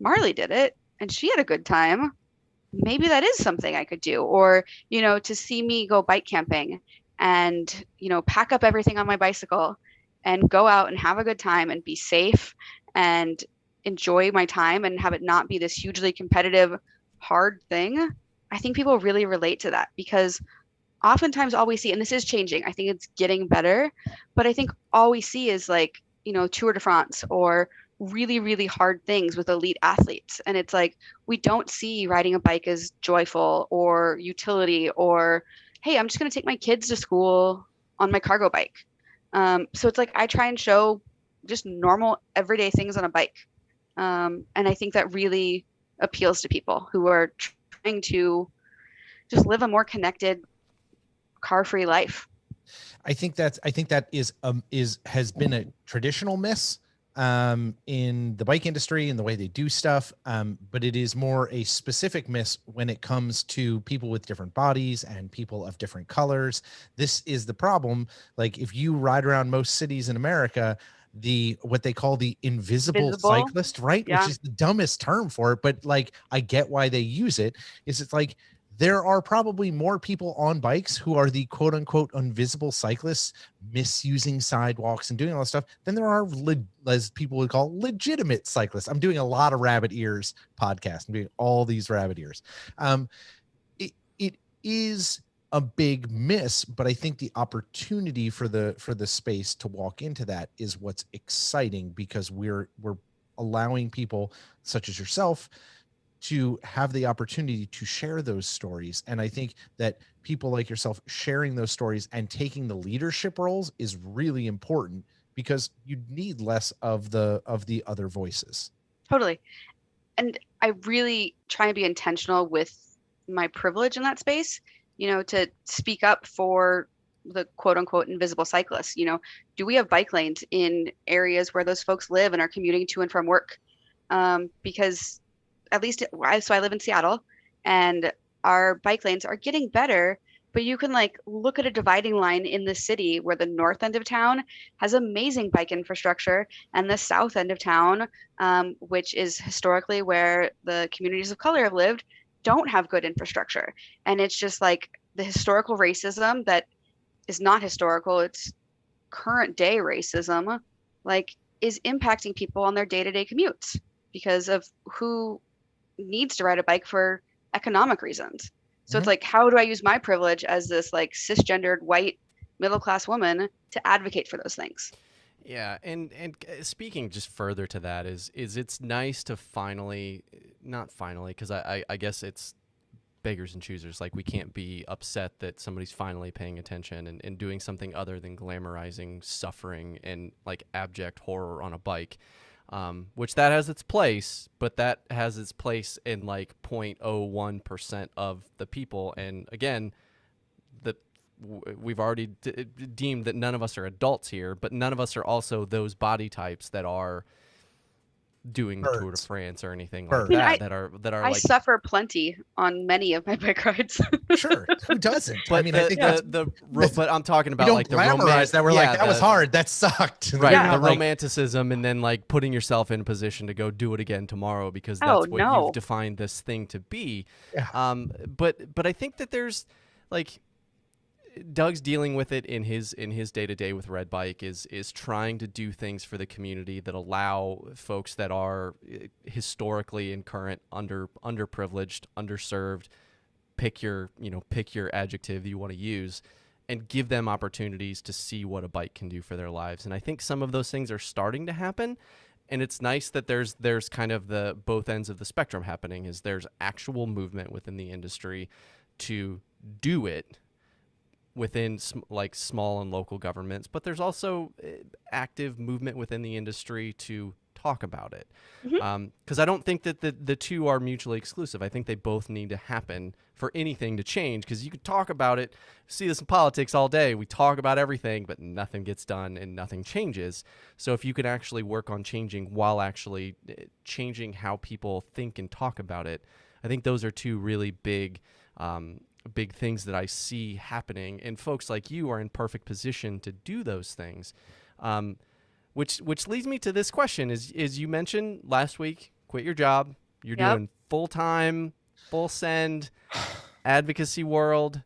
[SPEAKER 3] Marley did it and she had a good time. Maybe that is something I could do. Or, to see me go bike camping and, pack up everything on my bicycle and go out and have a good time and be safe and enjoy my time and have it not be this hugely competitive, hard thing. I think people really relate to that because oftentimes all we see, and this is changing, I think it's getting better, but I think all we see is like, Tour de France or really, really hard things with elite athletes. And it's like, we don't see riding a bike as joyful or utility or, hey, I'm just going to take my kids to school on my cargo bike. So it's like, I try and show just normal everyday things on a bike. And I think that really appeals to people who are trying to just live a more connected, car-free life.
[SPEAKER 2] I think that has been a traditional miss in the bike industry and the way they do stuff. But it is more a specific miss when it comes to people with different bodies and people of different colors. This is the problem. Like if you ride around most cities in America, what they call the invisible cyclist, right?
[SPEAKER 3] Yeah.
[SPEAKER 2] Which is the dumbest term for it, but like I get why they use it. It's like there are probably more people on bikes who are the quote unquote invisible cyclists misusing sidewalks and doing all that stuff than there are, as people would call, legitimate cyclists. I'm doing a lot of rabbit ears podcast. I'm doing all these rabbit ears. It is a big miss, but I think the opportunity for the space to walk into that is what's exciting, because we're allowing people such as yourself to have the opportunity to share those stories. And I think that people like yourself sharing those stories and taking the leadership roles is really important, because you need less of the other voices.
[SPEAKER 3] Totally. And I really try and be intentional with my privilege in that space, to speak up for the quote unquote invisible cyclists. Do we have bike lanes in areas where those folks live and are commuting to and from work? Because at least I live in Seattle, and our bike lanes are getting better, but you can like look at a dividing line in the city where the north end of town has amazing bike infrastructure, and the south end of town, which is historically where the communities of color have lived, don't have good infrastructure. And it's just like the historical racism that is not historical, it's current day racism, like is impacting people on their day-to-day commutes because of who needs to ride a bike for economic reasons. So it's like, how do I use my privilege as this like cisgendered white middle class woman to advocate for those things?
[SPEAKER 1] Yeah, and speaking just further to that is it's nice to finally, not finally, because I guess it's beggars and choosers. Like, we can't be upset that somebody's finally paying attention and doing something other than glamorizing suffering and like abject horror on a bike, which that has its place, but that has its place in like 0.01% of the people. And again, we've already deemed that none of us are adults here, but none of us are also those body types that are doing the Tour de France or anything like that. That are
[SPEAKER 3] I
[SPEAKER 1] like,
[SPEAKER 3] suffer plenty on many of my bike rides.
[SPEAKER 2] Sure, who doesn't?
[SPEAKER 1] But
[SPEAKER 2] I mean, I think
[SPEAKER 1] but I'm talking about
[SPEAKER 2] don't
[SPEAKER 1] like the
[SPEAKER 2] glamorize that. We're like, that was hard, that sucked.
[SPEAKER 1] Right,
[SPEAKER 3] Yeah.
[SPEAKER 1] the romanticism, and then like putting yourself in a position to go do it again tomorrow because that's what you've defined this thing to be.
[SPEAKER 2] Yeah.
[SPEAKER 1] But I think that there's like, Doug's dealing with it in his day-to-day with Red Bike is trying to do things for the community that allow folks that are historically and current underprivileged, underserved, pick your adjective you want to use, and give them opportunities to see what a bike can do for their lives. And I think some of those things are starting to happen. And it's nice that there's kind of the both ends of the spectrum happening. Is there's actual movement within the industry to do it within like small and local governments, but there's also active movement within the industry to talk about it. Because I don't think that the two are mutually exclusive. I think they both need to happen for anything to change, because you could talk about it, see this in politics all day. We talk about everything, but nothing gets done and nothing changes. So if you could actually work on changing while actually changing how people think and talk about it, I think those are two really big things that I see happening, and folks like you are in perfect position to do those things. Which leads me to this question: is you mentioned last week, quit your job, you're doing full-time, full send advocacy world.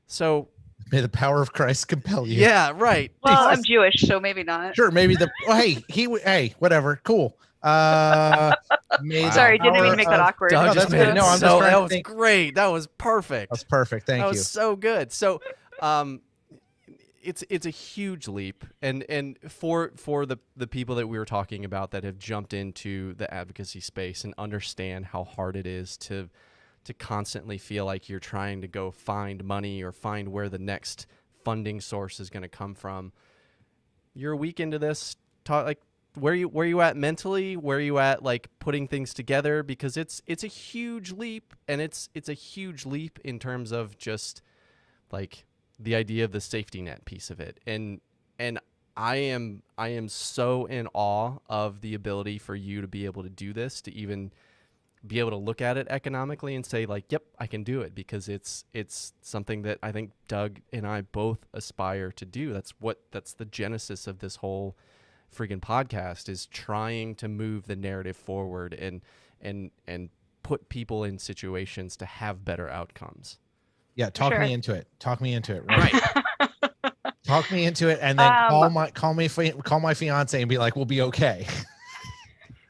[SPEAKER 1] So
[SPEAKER 2] may the power of Christ compel you.
[SPEAKER 1] Yeah, right.
[SPEAKER 3] Well, I'm Jewish, so maybe not.
[SPEAKER 2] Sure, maybe hey, whatever, cool.
[SPEAKER 3] Sorry, didn't mean to make that awkward.
[SPEAKER 1] Doug
[SPEAKER 2] that's good. No, I'm just
[SPEAKER 1] that was great. That was perfect.
[SPEAKER 2] That's perfect. Thank you.
[SPEAKER 1] That was so good. So, it's a huge leap, and for the people that we were talking about that have jumped into the advocacy space and understand how hard it is to constantly feel like you're trying to go find money or find where the funding source is going to come from. You're a week into this. Where you at mentally? Where are you at like putting things together? Because it's a huge leap, and it's a huge leap in terms of just like the idea of the safety net piece of it. And I am so in awe of the ability for you to be able to do this, to even be able to look at it economically and say like, yep, I can do it, because it's something that I think Doug and I both aspire to do. That's the genesis of this whole freaking podcast, is trying to move the narrative forward and put people in situations to have better outcomes.
[SPEAKER 2] Yeah, talk me into it.
[SPEAKER 1] Right.
[SPEAKER 2] Talk me into it, and then call my fiance and be like, we'll be okay.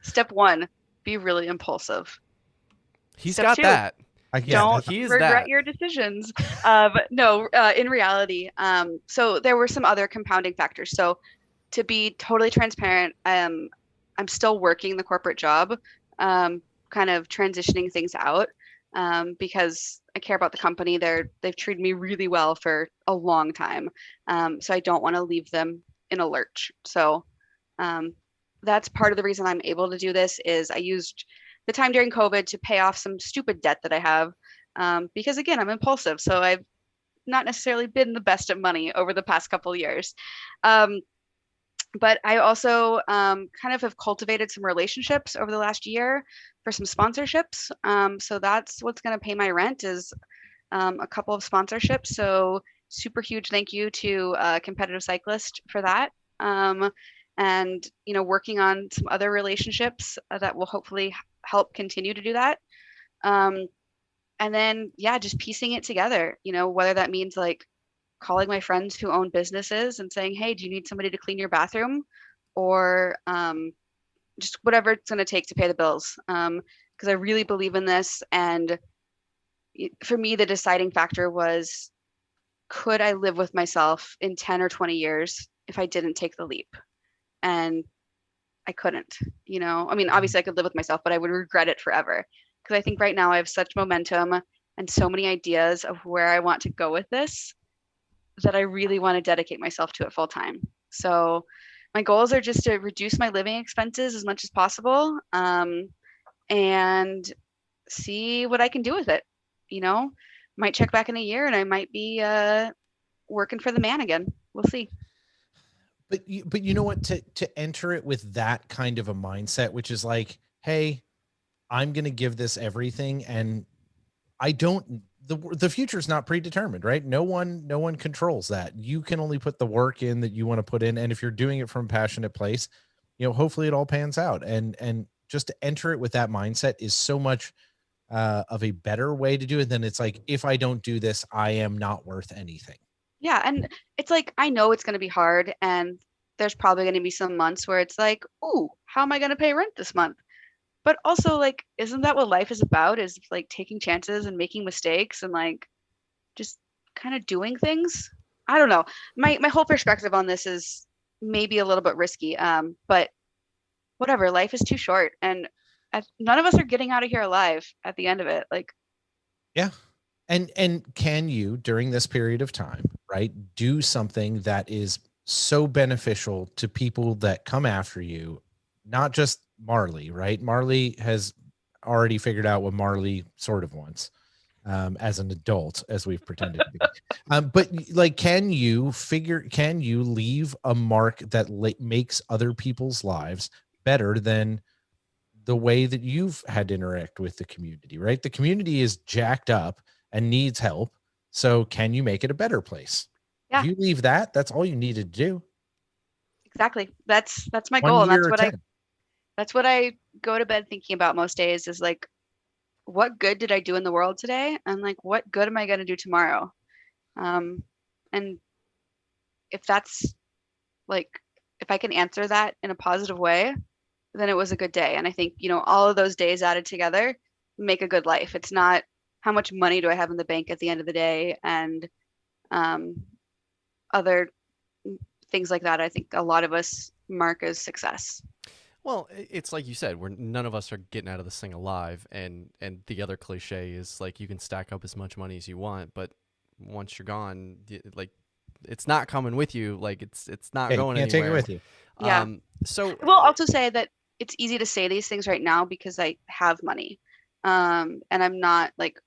[SPEAKER 3] Step 1, be really impulsive.
[SPEAKER 1] He's
[SPEAKER 3] Step
[SPEAKER 1] got
[SPEAKER 3] 2,
[SPEAKER 1] that.
[SPEAKER 3] Don't regret your decisions. No, in reality, so there were some other compounding factors. So to be totally transparent, I'm still working the corporate job, kind of transitioning things out, because I care about the company. They've treated me really well for a long time. So I don't want to leave them in a lurch. So that's part of the reason I'm able to do this. Is I used the time during COVID to pay off some stupid debt that I have, because again, I'm impulsive. So I've not necessarily been the best at money over the past couple of years. But I also kind of have cultivated some relationships over the last year for some sponsorships. So that's what's going to pay my rent, is a couple of sponsorships. So super huge thank you to Competitive Cyclist for that. And working on some other relationships that will hopefully help continue to do that. And then just piecing it together. Whether that means like calling my friends who own businesses and saying, hey, do you need somebody to clean your bathroom? Or just whatever it's going to take to pay the bills. Because I really believe in this. And for me, the deciding factor was, could I live with myself in 10 or 20 years if I didn't take the leap? And I couldn't, I mean, obviously I could live with myself, but I would regret it forever. Because I think right now I have such momentum and so many ideas of where I want to go with this that I really want to dedicate myself to it full time. So my goals are just to reduce my living expenses as much as possible, and see what I can do with it. Might check back in a year and I might be working for the man again. We'll see.
[SPEAKER 2] But you know what, to enter it with that kind of a mindset, which is like, hey, I'm going to give this everything, and the future is not predetermined, right? No one controls that. You can only put the work in that you want to put in. And if you're doing it from a passionate place, hopefully it all pans out. And just to enter it with that mindset is so much of a better way to do it than it's like, if I don't do this, I am not worth anything.
[SPEAKER 3] Yeah. And it's like, I know it's going to be hard, and there's probably going to be some months where it's like, ooh, how am I going to pay rent this month? But also, like, isn't that what life is about? Is like taking chances and making mistakes and like just kind of doing things. I don't know. My whole perspective on this is maybe a little bit risky. But whatever. Life is too short, and none of us are getting out of here alive at the end of it. Like,
[SPEAKER 2] yeah. And can you, during this period of time, right, do something that is so beneficial to people that come after you, not just Marley, right? Marley has already figured out what Marley sort of wants as an adult, as we've pretended to be. But like, can you leave a mark that makes other people's lives better than the way that you've had to interact with the community, right? The community is jacked up and needs help. So can you make it a better place?
[SPEAKER 3] Yeah.
[SPEAKER 2] If you leave that, that's all you needed to do.
[SPEAKER 3] Exactly. That's my goal. And that's what I go to bed thinking about most days is like, what good did I do in the world today? And like, what good am I going to do tomorrow? And if that's like, if I can answer that in a positive way, then it was a good day. And I think, all of those days added together make a good life. It's not how much money do I have in the bank at the end of the day and other things like that. I think a lot of us mark as success.
[SPEAKER 1] Well, it's like you said, none of us are getting out of this thing alive, and the other cliche is like, you can stack up as much money as you want, but once you're gone, like, it's not coming with you. Like, it's not going anywhere.
[SPEAKER 2] You can't take it with you.
[SPEAKER 3] Yeah.
[SPEAKER 1] So
[SPEAKER 3] I will also say that it's easy to say these things right now because I have money, and I'm not like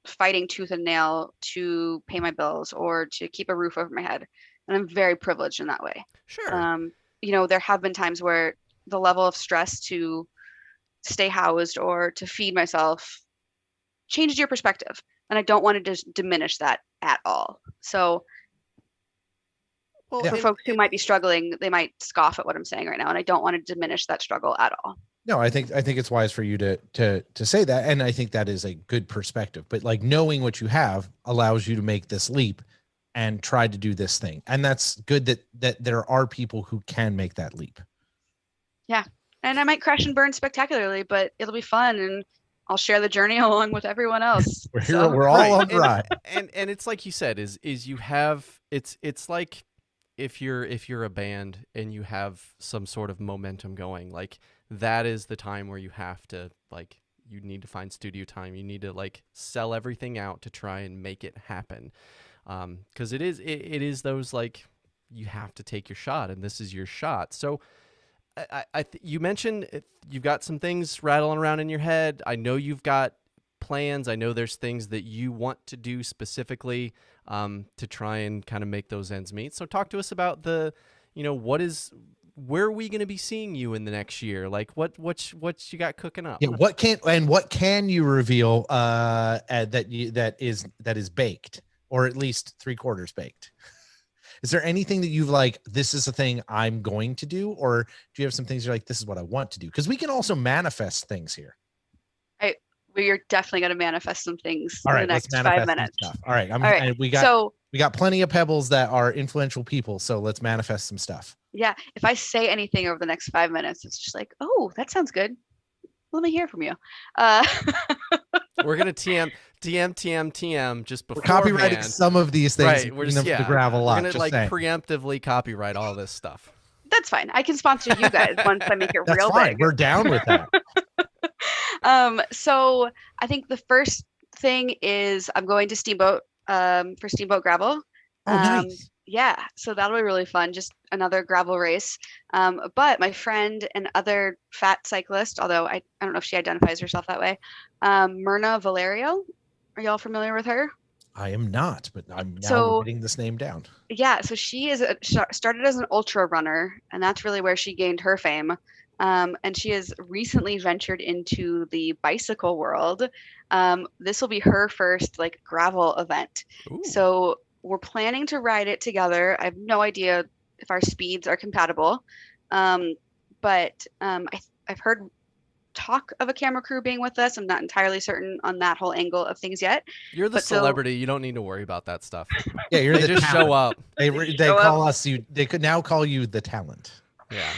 [SPEAKER 3] fighting tooth and nail to pay my bills or to keep a roof over my head, and I'm very privileged in that way.
[SPEAKER 1] Sure.
[SPEAKER 3] There have been times where the level of stress to stay housed or to feed myself changes your perspective. And I don't want to just diminish that at all. So for folks who might be struggling, they might scoff at what I'm saying right now. And I don't want to diminish that struggle at all.
[SPEAKER 2] No, I think it's wise for you to say that. And I think that is a good perspective, but like, knowing what you have allows you to make this leap and try to do this thing. And that's good that there are people who can make that leap.
[SPEAKER 3] Yeah. And I might crash and burn spectacularly, but it'll be fun, and I'll share the journey along with everyone else.
[SPEAKER 2] We're all on the ride.
[SPEAKER 1] And it's like you said, is you have, it's like if you're a band and you have some sort of momentum going, like, that is the time where you have to, like, you need to find studio time. You need to like sell everything out to try and make it happen. 'Cause it is those, like, you have to take your shot, and this is your shot. So you mentioned you've got some things rattling around in your head. I know you've got plans. I know there's things that you want to do specifically to try and kind of make those ends meet. So talk to us about what where are we going to be seeing you in the next year? Like what you got cooking up?
[SPEAKER 2] Yeah, what can you reveal that is baked, or at least 3/4 baked? Is there anything that you've like, this is a thing I'm going to do, or do you have some things you're like, this is what I want to do? Because we can also manifest things here.
[SPEAKER 3] We are definitely going to manifest some things
[SPEAKER 2] All
[SPEAKER 3] in
[SPEAKER 2] right,
[SPEAKER 3] the next
[SPEAKER 2] let's
[SPEAKER 3] 5
[SPEAKER 2] manifest some
[SPEAKER 3] minutes.
[SPEAKER 2] stuff. All right,
[SPEAKER 3] All right.
[SPEAKER 2] we got plenty of pebbles that are influential people, so let's manifest some stuff.
[SPEAKER 3] Yeah, if I say anything over the next 5 minutes, it's just like, oh, that sounds good. Let me hear from you.
[SPEAKER 1] We're gonna TM just
[SPEAKER 2] We're
[SPEAKER 1] beforehand.
[SPEAKER 2] copyrighting some of these things.
[SPEAKER 1] Right, we're just
[SPEAKER 2] the gravel lot.
[SPEAKER 1] We're gonna like preemptively copyright all this stuff.
[SPEAKER 3] That's fine. I can sponsor you guys once I make it
[SPEAKER 2] That's
[SPEAKER 3] real
[SPEAKER 2] fine.
[SPEAKER 3] big.
[SPEAKER 2] We're down with that.
[SPEAKER 3] So I think the first thing is I'm going to Steamboat for Steamboat Gravel.
[SPEAKER 2] Oh, nice.
[SPEAKER 3] Yeah, so that'll be really fun. Just another gravel race. But my friend and other fat cyclist, although I don't know if she identifies herself that way, Myrna Valerio. Are y'all familiar with her?
[SPEAKER 2] I am not, but I'm now getting this name down.
[SPEAKER 3] Yeah, so she started as an ultra runner, and that's really where she gained her fame. And she has recently ventured into the bicycle world. This will be her first like gravel event.
[SPEAKER 1] Ooh.
[SPEAKER 3] So we're planning to ride it together. I have no idea if our speeds are compatible, but I've heard talk of a camera crew being with us. I'm not entirely certain on that whole angle of things yet.
[SPEAKER 1] You're the celebrity. You don't need to worry about that stuff.
[SPEAKER 2] Yeah, you're
[SPEAKER 1] they just
[SPEAKER 2] talent.
[SPEAKER 1] show up.
[SPEAKER 2] They call us you. They could now call you the talent.
[SPEAKER 1] Yeah.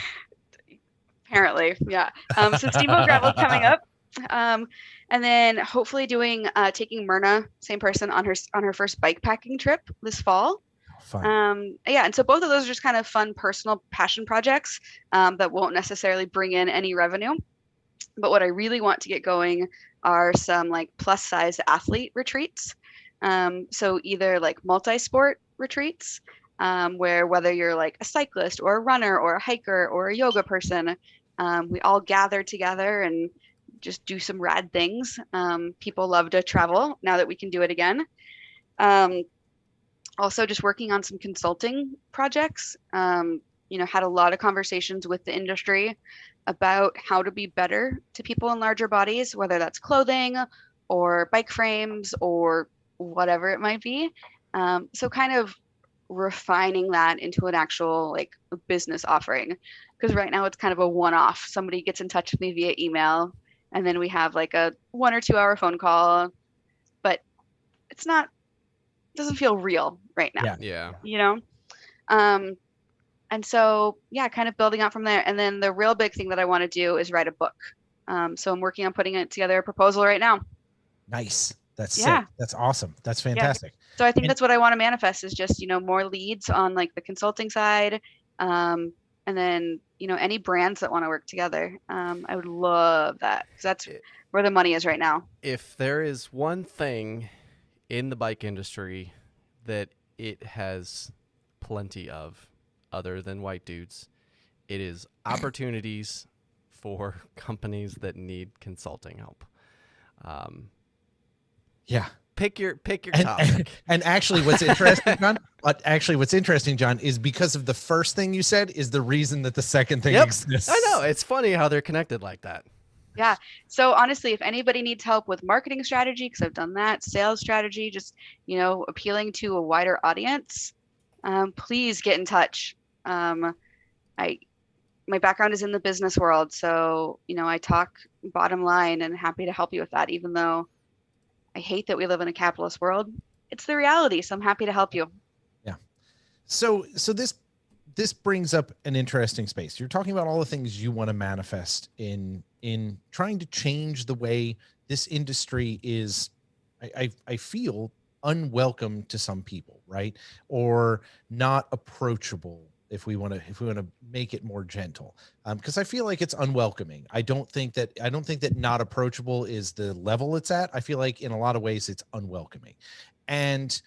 [SPEAKER 3] Apparently, yeah. So Steamboat Gravel's coming up. And then hopefully taking Myrna, same person, on her first bike packing trip this fall.
[SPEAKER 2] Fun.
[SPEAKER 3] Yeah, and so both of those are just kind of fun personal passion projects that won't necessarily bring in any revenue. But what I really want to get going are some like plus size athlete retreats. So either like multi-sport retreats, where whether you're like a cyclist or a runner or a hiker or a yoga person, we all gather together and just do some rad things. People love to travel now that we can do it again. Also just working on some consulting projects. Had a lot of conversations with the industry about how to be better to people in larger bodies, whether that's clothing or bike frames or whatever it might be. So kind of refining that into an actual like business offering, because right now it's kind of a one-off. Somebody gets in touch with me via email and then we have like a 1 or 2 hour phone call, but doesn't feel real right now.
[SPEAKER 1] Yeah.
[SPEAKER 3] And so yeah, kind of building out from there. And then the real big thing that I want to do is write a book. So I'm working on putting together a proposal right now.
[SPEAKER 2] Nice. That's sick. That's awesome. That's fantastic.
[SPEAKER 3] Yeah. So I think that's what I want to manifest is just, more leads on like the consulting side. And then, any brands that want to work together. I would love that because that's where the money is right now.
[SPEAKER 1] If there is one thing in the bike industry that it has plenty of other than white dudes, it is opportunities for companies that need consulting help.
[SPEAKER 2] Yeah.
[SPEAKER 1] Pick your topic.
[SPEAKER 2] And actually what's interesting, John, is because of the first thing you said is the reason that the second thing exists.
[SPEAKER 1] I know. It's funny how they're connected like that.
[SPEAKER 3] Yeah. So honestly, if anybody needs help with marketing strategy, because I've done that, sales strategy, just, appealing to a wider audience, please get in touch. My background is in the business world. So, I talk bottom line and happy to help you with that, even though I hate that we live in a capitalist world. It's the reality. So I'm happy to help you.
[SPEAKER 2] Yeah. So this brings up an interesting space. You're talking about all the things you want to manifest in trying to change the way this industry is, I feel, unwelcome to some people, right? Or not approachable, if we want to make it more gentle. Because I feel like it's unwelcoming. I don't think that not approachable is the level it's at. I feel like in a lot of ways it's unwelcoming. And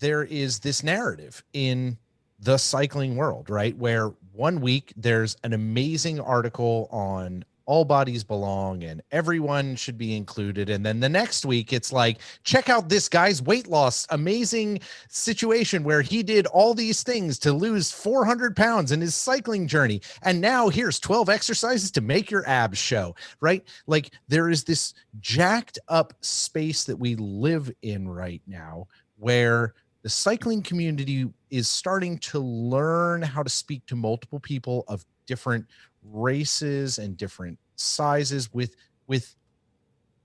[SPEAKER 2] there is this narrative in the cycling world, right? Where one week there's an amazing article on all bodies belong and everyone should be included. And then the next week it's like, check out this guy's weight loss amazing situation where he did all these things to lose 400 pounds in his cycling journey, and now here's 12 exercises to make your abs show, right? Like, there is this jacked up space that we live in right now where the cycling community is starting to learn how to speak to multiple people of different races and different sizes with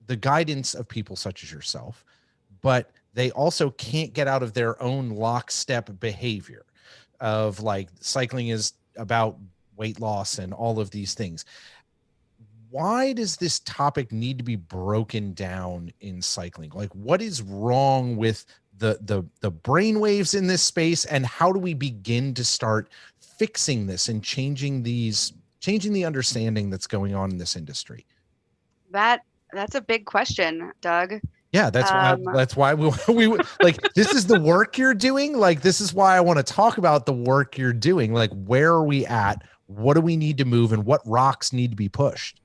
[SPEAKER 2] the guidance of people such as yourself, but they also can't get out of their own lockstep behavior of like cycling is about weight loss and all of these things. Why does this topic need to be broken down in cycling? Like, what is wrong with the brain waves in this space, and how do we begin to start fixing this and changing the understanding that's going on in this industry?
[SPEAKER 3] That's a big question, Doug.
[SPEAKER 2] Yeah, that's why we like, this is the work you're doing. Like, this is why I want to talk about the work you're doing. Like, where are we at? What do we need to move, and what rocks need to be pushed?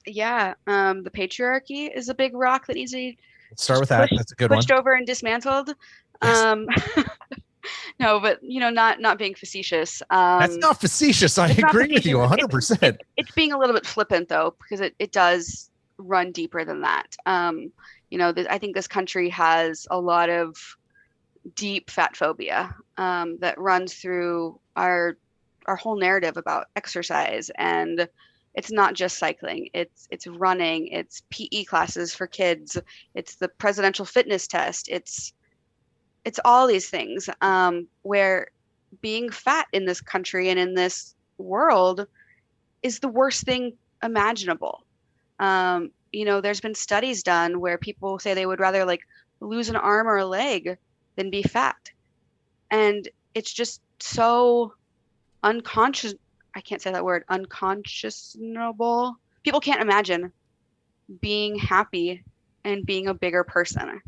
[SPEAKER 3] Yeah, the patriarchy is a big rock that needs to be
[SPEAKER 2] Let's start with that. That's a good one.
[SPEAKER 3] pushed over and dismantled.
[SPEAKER 2] Yes.
[SPEAKER 3] No, but not being facetious.
[SPEAKER 2] That's not facetious. I agree with you 100%.
[SPEAKER 3] It's being a little bit flippant though, because it does run deeper than that. I think this country has a lot of deep fat phobia that runs through our whole narrative about exercise. And it's not just cycling, it's running, it's PE classes for kids, it's the presidential fitness test, it's all these things where being fat in this country and in this world is the worst thing imaginable. There's been studies done where people say they would rather like lose an arm or a leg than be fat. And it's just so unconscious. I can't say that word, unconscionable. People can't imagine being happy and being a bigger person.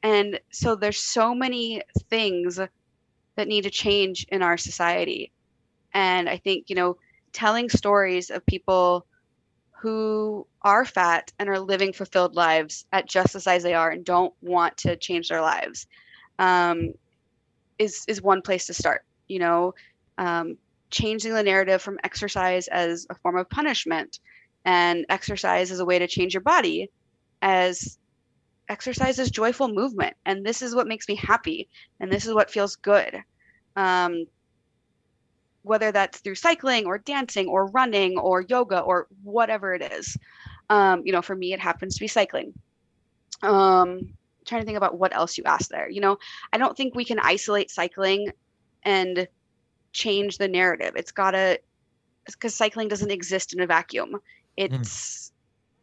[SPEAKER 3] And so there's so many things that need to change in our society. And I think, telling stories of people who are fat and are living fulfilled lives at just the size they are and don't want to change their lives is one place to start. Changing the narrative from exercise as a form of punishment and exercise as a way to change your body, as exercise is joyful movement. And this is what makes me happy. And this is what feels good. Whether that's through cycling or dancing or running or yoga or whatever it is. For me, it happens to be cycling. Trying to think about what else you asked there. I don't think we can isolate cycling and change the narrative. It's because cycling doesn't exist in a vacuum. It's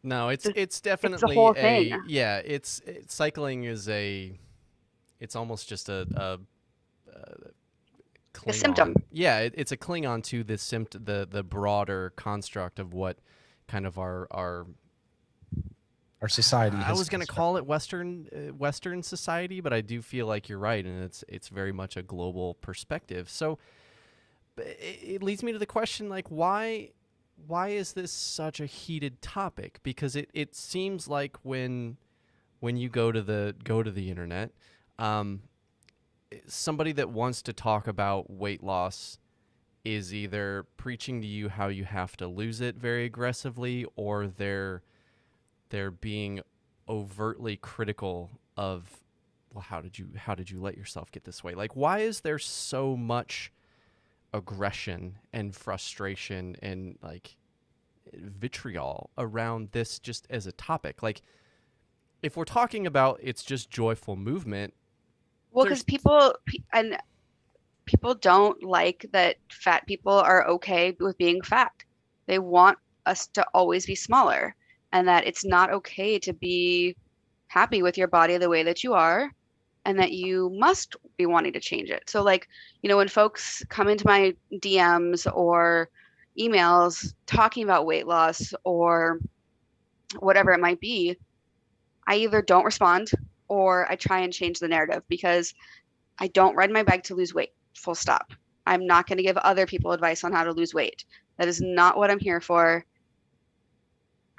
[SPEAKER 1] it's definitely
[SPEAKER 3] it's the whole thing.
[SPEAKER 1] Cycling is it's almost just a
[SPEAKER 3] symptom.
[SPEAKER 1] Yeah, it's a cling on to the the broader construct of what kind of our
[SPEAKER 2] society.
[SPEAKER 1] I was going to call it Western society, but I do feel like you're right, and it's very much a global perspective. So it leads me to the question, like, why is this such a heated topic? Because it seems like when you go to the internet, somebody that wants to talk about weight loss is either preaching to you how you have to lose it very aggressively, or they're being overtly critical of, well, how did you let yourself get this way? Like, why is there so much aggression and frustration and like vitriol around this just as a topic? Like, if we're talking about it's just joyful movement,
[SPEAKER 3] well, because people don't like that fat people are okay with being fat. They want us to always be smaller, and that it's not okay to be happy with your body the way that you are, and that you must be wanting to change it. So like, when folks come into my DMs or emails talking about weight loss or whatever it might be, I either don't respond or I try and change the narrative, because I don't ride my bike to lose weight, full stop. I'm not going to give other people advice on how to lose weight. That is not what I'm here for.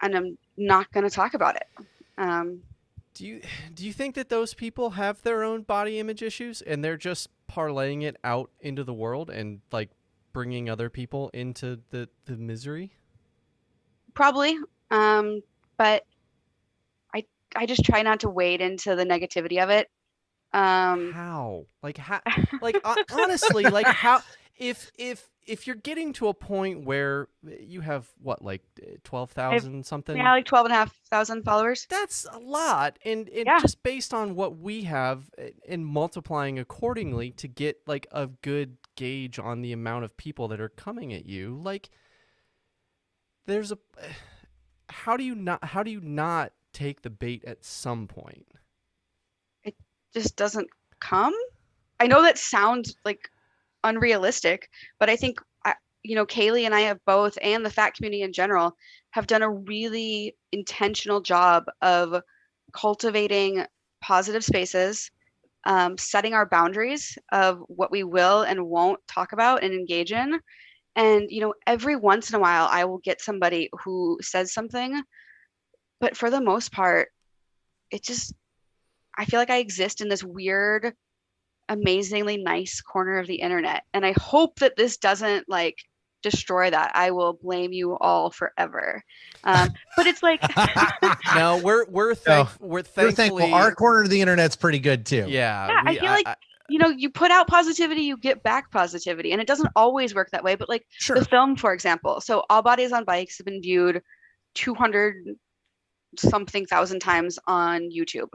[SPEAKER 3] and I'm not going to talk about it.
[SPEAKER 1] Do you think that those people have their own body image issues and they're just parlaying it out into the world and like bringing other people into the misery?
[SPEAKER 3] Probably. But I just try not to wade into the negativity of it.
[SPEAKER 1] How? Like how? Like honestly, like how? If you're getting to a point where you have what, like
[SPEAKER 3] I have,
[SPEAKER 1] 12,000 something,
[SPEAKER 3] yeah, like 12,500 followers.
[SPEAKER 1] that's a lot, and
[SPEAKER 3] Yeah.
[SPEAKER 1] just based on what we have and multiplying accordingly to get like a good gauge on the amount of people that are coming at you, like there's a how do you not take the bait at some point?
[SPEAKER 3] It just doesn't come. I know that sounds like unrealistic, but I think Kaylee and I have both, and the fat community in general, have done a really intentional job of cultivating positive spaces, setting our boundaries of what we will and won't talk about and engage in. And every once in a while, I will get somebody who says something, but for the most part, it just I feel like I exist in this weird, amazingly nice corner of the internet. And I hope that this doesn't like destroy that. I will blame you all forever. But it's like,
[SPEAKER 1] No, we're
[SPEAKER 2] No,
[SPEAKER 1] thankful.
[SPEAKER 2] we're thankful. Our corner of the internet's pretty good too.
[SPEAKER 1] Yeah,
[SPEAKER 3] yeah, I feel like, you put out positivity, you get back positivity. And it doesn't always work that way. But like
[SPEAKER 2] Sure.
[SPEAKER 3] the film, for example, so All Bodies on Bikes have been viewed 200 something thousand times on YouTube.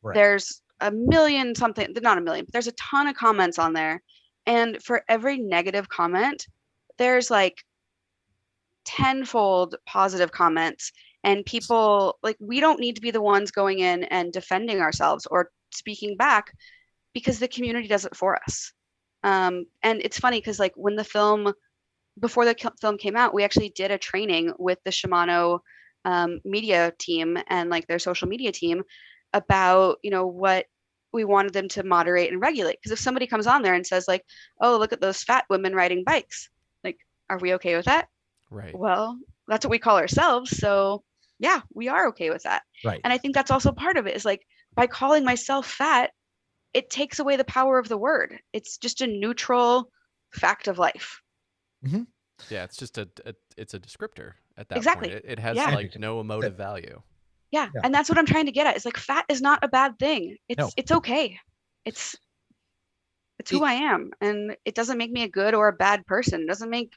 [SPEAKER 2] Right.
[SPEAKER 3] There's a million something, not a million, but there's a ton of comments on there. And for every negative comment, there's like tenfold positive comments. And people, like, we don't need to be the ones going in and defending ourselves or speaking back because the community does it for us. And it's funny because like when before the film came out, we actually did a training with the Shimano media team and like their social media team about what we wanted them to moderate and regulate. Because if somebody comes on there and says like, oh, look at those fat women riding bikes, like, are we okay with that?
[SPEAKER 1] right.
[SPEAKER 3] Well, that's what we call ourselves, so yeah, we are okay with that.
[SPEAKER 2] Right.
[SPEAKER 3] And I think that's also part of it, is like, by calling myself fat, it takes away the power of the word. It's just a neutral fact of life.
[SPEAKER 2] Mm-hmm.
[SPEAKER 1] Yeah, it's just it's a descriptor at that
[SPEAKER 3] Exactly.
[SPEAKER 1] point. It has
[SPEAKER 3] Yeah.
[SPEAKER 1] like no emotive value.
[SPEAKER 3] Yeah.
[SPEAKER 2] Yeah.
[SPEAKER 3] And that's what I'm trying to get at. Is like, fat is not a bad thing. It's okay. It's who I am, and it doesn't make me a good or a bad person. It doesn't make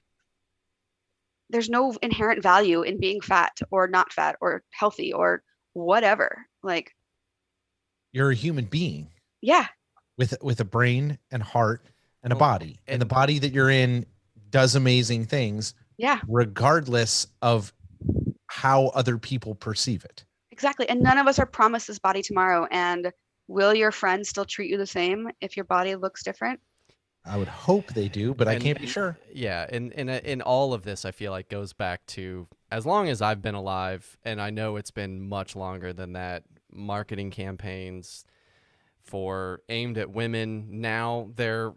[SPEAKER 3] There's no inherent value in being fat or not fat or healthy or whatever. Like,
[SPEAKER 2] You're a human being
[SPEAKER 3] yeah,
[SPEAKER 2] with a brain and heart and a
[SPEAKER 1] Well,
[SPEAKER 2] body, and the body that you're in does amazing things
[SPEAKER 3] yeah,
[SPEAKER 2] regardless of how other people perceive it.
[SPEAKER 3] exactly. And none of us are promised this body tomorrow. And will your friends still treat you the same if your body looks different?
[SPEAKER 2] I would hope they do, but I can't be sure.
[SPEAKER 1] Yeah, and in all of this, I feel like goes back to as long as I've been alive, and I know it's been much longer than that. Marketing campaigns aimed at women. Now the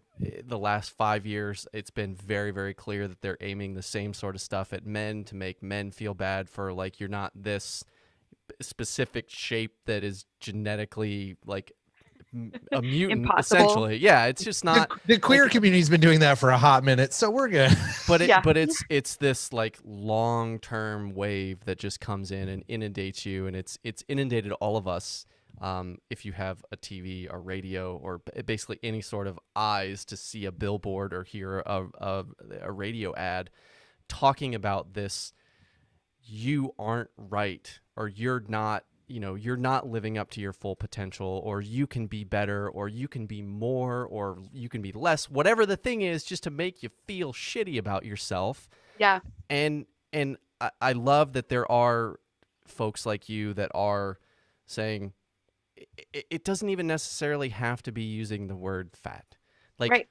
[SPEAKER 1] last 5 years, it's been very, very clear that they're aiming the same sort of stuff at men to make men feel bad for like, you're not this specific shape that is genetically like a mutant.
[SPEAKER 3] Impossible.
[SPEAKER 1] Essentially. Yeah, it's just not.
[SPEAKER 2] The queer community's been doing that for a hot minute, so we're good.
[SPEAKER 1] But
[SPEAKER 3] Yeah.
[SPEAKER 1] it's this like long-term wave that just comes in and inundates you, and it's inundated all of us. If you have a TV or radio or basically any sort of eyes to see a billboard or hear a radio ad talking about this, you aren't right, or you're not living up to your full potential, or you can be better, or you can be more, or you can be less, whatever the thing is, just to make you feel shitty about yourself.
[SPEAKER 3] Yeah.
[SPEAKER 1] And I love that there are folks like you that are saying it doesn't even necessarily have to be using the word fat. Like,
[SPEAKER 3] Right.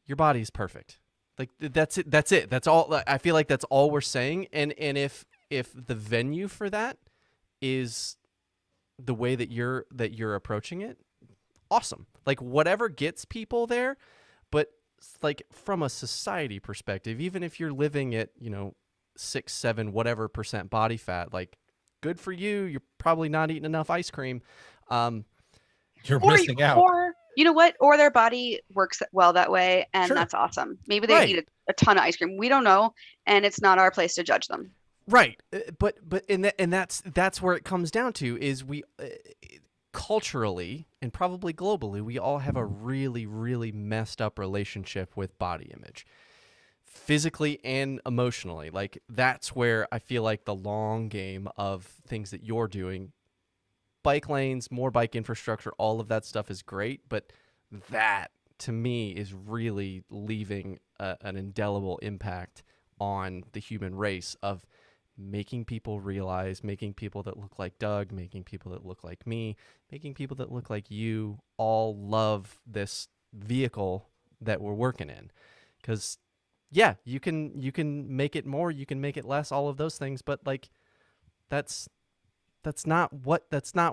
[SPEAKER 1] your body's perfect. Like, that's it. That's all. I feel like that's all we're saying. And if the venue for that is the way that you're approaching it, awesome. Like, whatever gets people there. But like, from a society perspective, even if you're living at 6, 7, whatever percent body fat. Like, good for you. You're probably not eating enough ice cream.
[SPEAKER 2] You're
[SPEAKER 3] Or
[SPEAKER 2] missing out.
[SPEAKER 3] or you know what? Or their body works well that way, and
[SPEAKER 2] Sure.
[SPEAKER 3] that's awesome. Maybe they
[SPEAKER 1] Right.
[SPEAKER 3] eat a ton of ice cream. We don't know, and it's not our place to judge them.
[SPEAKER 1] Right. But that's where it comes down to is we culturally and probably globally, we all have a really, really messed up relationship with body image, physically and emotionally. Like, that's where I feel like the long game of things that you're doing, bike lanes, more bike infrastructure, all of that stuff is great. But that, to me, is really leaving an indelible impact on the human race of making people realize, making people that look like Doug, making people that look like me, making people that look like you all love this vehicle that we're working in. Because, yeah, you can make it more, you can make it less, all of those things, but like that's not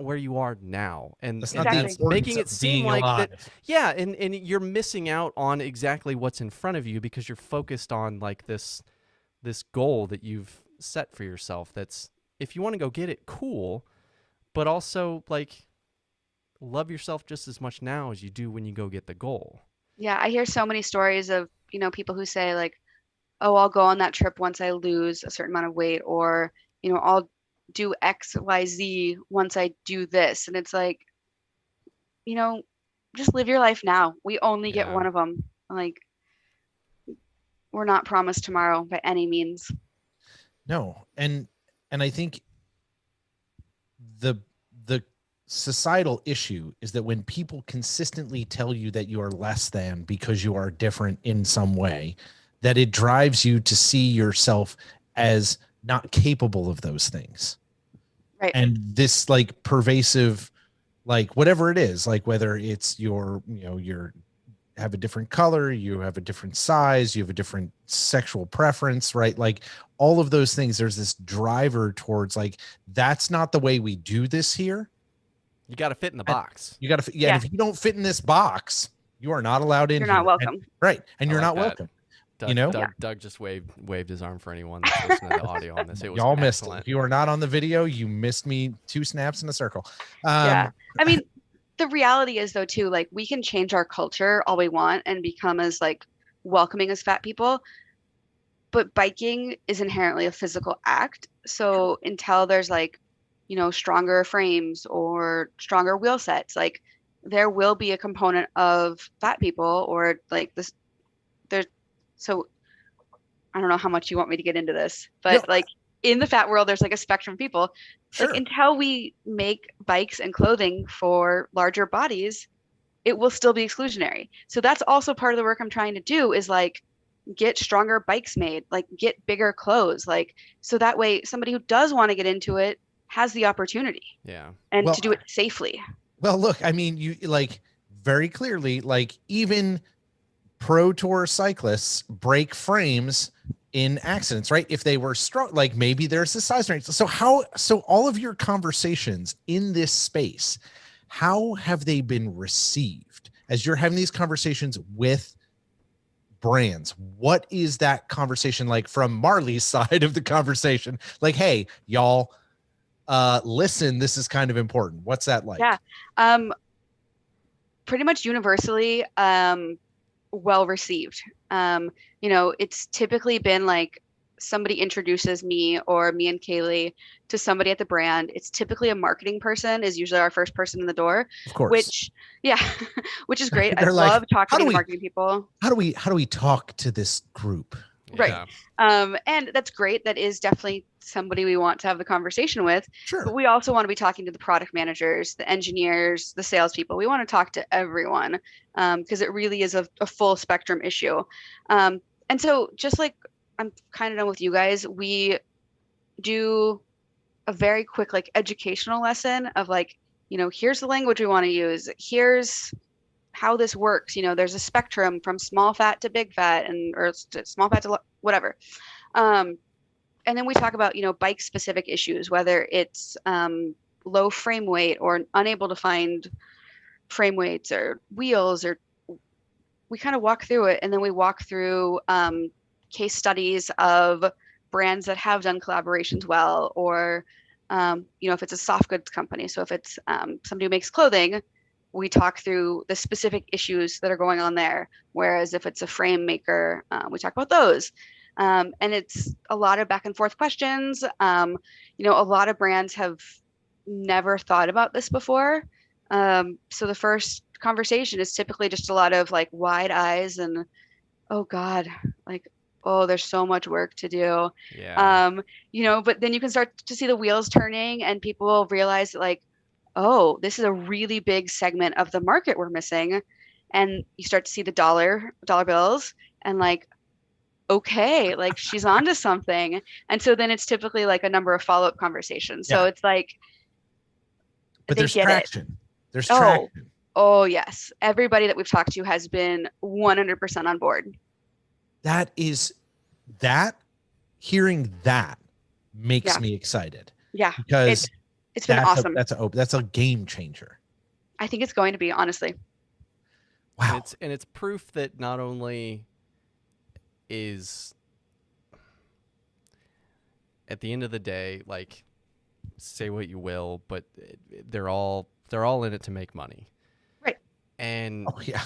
[SPEAKER 1] where you are now. And
[SPEAKER 2] That's
[SPEAKER 1] and
[SPEAKER 2] not the
[SPEAKER 3] Exactly.
[SPEAKER 1] that's
[SPEAKER 2] importance
[SPEAKER 1] making it
[SPEAKER 2] of
[SPEAKER 1] seem
[SPEAKER 2] being
[SPEAKER 1] like that.
[SPEAKER 2] alive.
[SPEAKER 1] Yeah, and you're missing out on exactly what's in front of you because you're focused on like this goal that you've set for yourself. That's, if you want to go get it, cool, but also like love yourself just as much now as you do when you go get the goal.
[SPEAKER 3] Yeah, I hear so many stories of, people who say like, "Oh, I'll go on that trip once I lose a certain amount of weight," or, "I'll do X, Y, Z once I do this." And it's like, you know, just live your life now. We only get
[SPEAKER 1] Yeah.
[SPEAKER 3] one of them. Like, we're not promised tomorrow by any means.
[SPEAKER 2] No. And I think the societal issue is that when people consistently tell you that you are less than because you are different in some way, that it drives you to see yourself as not capable of those things.
[SPEAKER 3] Right.
[SPEAKER 2] And this like pervasive, like whatever it is, like whether it's your, you're have a different color, you have a different size, you have a different sexual preference, right? Like all of those things, there's this driver towards like, that's not the way we do this here.
[SPEAKER 1] You got to fit in the box.
[SPEAKER 2] You got to, yeah. And if you don't fit in this box, you are not allowed in
[SPEAKER 3] You're
[SPEAKER 2] here.
[SPEAKER 3] not welcome.
[SPEAKER 2] Right. And
[SPEAKER 1] I
[SPEAKER 2] you're
[SPEAKER 1] like
[SPEAKER 2] not
[SPEAKER 1] that.
[SPEAKER 2] welcome.
[SPEAKER 1] Doug, Doug just waved his arm for anyone that's listening to the audio on this. It was
[SPEAKER 2] Y'all
[SPEAKER 1] excellent.
[SPEAKER 2] missed it. If you are not on the video, you missed me 2 snaps in a circle.
[SPEAKER 3] Yeah. I mean, the reality is though too, like we can change our culture all we want and become as like welcoming as fat people, but biking is inherently a physical act. So until there's like, stronger frames or stronger wheel sets, like there will be a component of fat people or like this there's so I don't know how much you want me to get into this, but
[SPEAKER 2] No.
[SPEAKER 3] like in the fat world, there's like a spectrum of people.
[SPEAKER 2] Sure.
[SPEAKER 3] Like until we make bikes and clothing for larger bodies, it will still be exclusionary. So that's also part of the work I'm trying to do is like get stronger bikes made, like get bigger clothes, like so that way somebody who does want to get into it has the opportunity.
[SPEAKER 1] Yeah.
[SPEAKER 3] And to do it safely.
[SPEAKER 2] Well, look, I mean, you like very clearly, like even pro tour cyclists break frames in accidents, right? If they were strong, like maybe there's a size range. So all of your conversations in this space, how have they been received as you're having these conversations with brands? What is that conversation like from Marley's side of the conversation? Like, hey, y'all, listen, this is kind of important. What's that like?
[SPEAKER 3] Yeah. Pretty much universally, well received. It's typically been like somebody introduces me or me and Kaylee to somebody at the brand. It's typically a marketing person is usually our first person in the door.
[SPEAKER 2] Of course.
[SPEAKER 3] Which is great. I
[SPEAKER 2] They're like,
[SPEAKER 3] love talking to
[SPEAKER 2] we-
[SPEAKER 3] marketing people.
[SPEAKER 2] How do we talk to this group?
[SPEAKER 3] Right.
[SPEAKER 1] Yeah.
[SPEAKER 3] And that's great. That is definitely somebody we want to have the conversation with.
[SPEAKER 2] Sure.
[SPEAKER 3] But we also want to be talking to the product managers, the engineers, the salespeople. We want to talk to everyone because it really is a full spectrum issue. And so just like I'm kind of done with you guys, we do a very quick like educational lesson of like, here's the language we want to use. Here's how this works. There's a spectrum from small fat to big fat or small fat to whatever. And then we talk about, bike specific issues, whether it's low frame weight or unable to find frame weights or wheels, or we kind of walk through it. And then we walk through case studies of brands that have done collaborations well, or if it's a soft goods company. So if it's somebody who makes clothing, we talk through the specific issues that are going on there. Whereas if it's a frame maker, we talk about those. And it's a lot of back and forth questions. A lot of brands have never thought about this before. So the first conversation is typically just a lot of like wide eyes and, oh God, like, oh, there's so much work to do.
[SPEAKER 1] Yeah.
[SPEAKER 3] But then you can start to see the wheels turning and people will realize that like, oh, this is a really big segment of the market we're missing. And you start to see the dollar bills and like, okay, like she's onto something. And so then it's typically like a number of follow-up conversations. So it's like,
[SPEAKER 2] but
[SPEAKER 3] they
[SPEAKER 2] there's
[SPEAKER 3] get
[SPEAKER 2] traction.
[SPEAKER 3] it.
[SPEAKER 2] There's traction.
[SPEAKER 3] Oh, yes. Everybody that we've talked to has been 100% on board.
[SPEAKER 2] Hearing that makes me excited.
[SPEAKER 3] Yeah.
[SPEAKER 2] Because
[SPEAKER 3] it's been awesome.
[SPEAKER 2] That's a game changer.
[SPEAKER 3] I think it's going to be, honestly.
[SPEAKER 1] Wow. And it's proof that not only is, at the end of the day, like, say what you will, but they're all in it to make money.
[SPEAKER 3] Right.
[SPEAKER 1] And
[SPEAKER 2] yeah.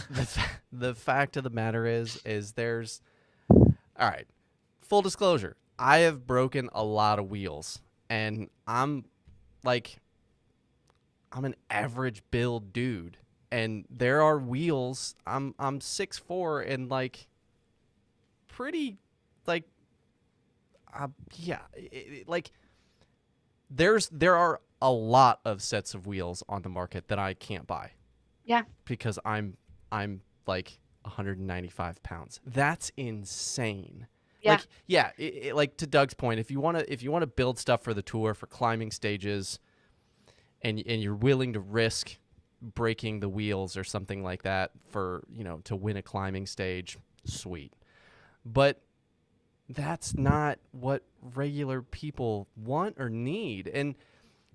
[SPEAKER 1] the fact of the matter is there's, all right, full disclosure, I have broken a lot of wheels, and I'm an average build dude, and there are wheels, I'm 6'4" and like pretty like there are a lot of sets of wheels on the market that I can't buy.
[SPEAKER 3] Yeah.
[SPEAKER 1] Because I'm like 195 pounds. That's insane.
[SPEAKER 3] Yeah.
[SPEAKER 1] Like to Doug's point, if you want to build stuff for the tour, for climbing stages, and you're willing to risk breaking the wheels or something like that for, to win a climbing stage, sweet. But that's not what regular people want or need. And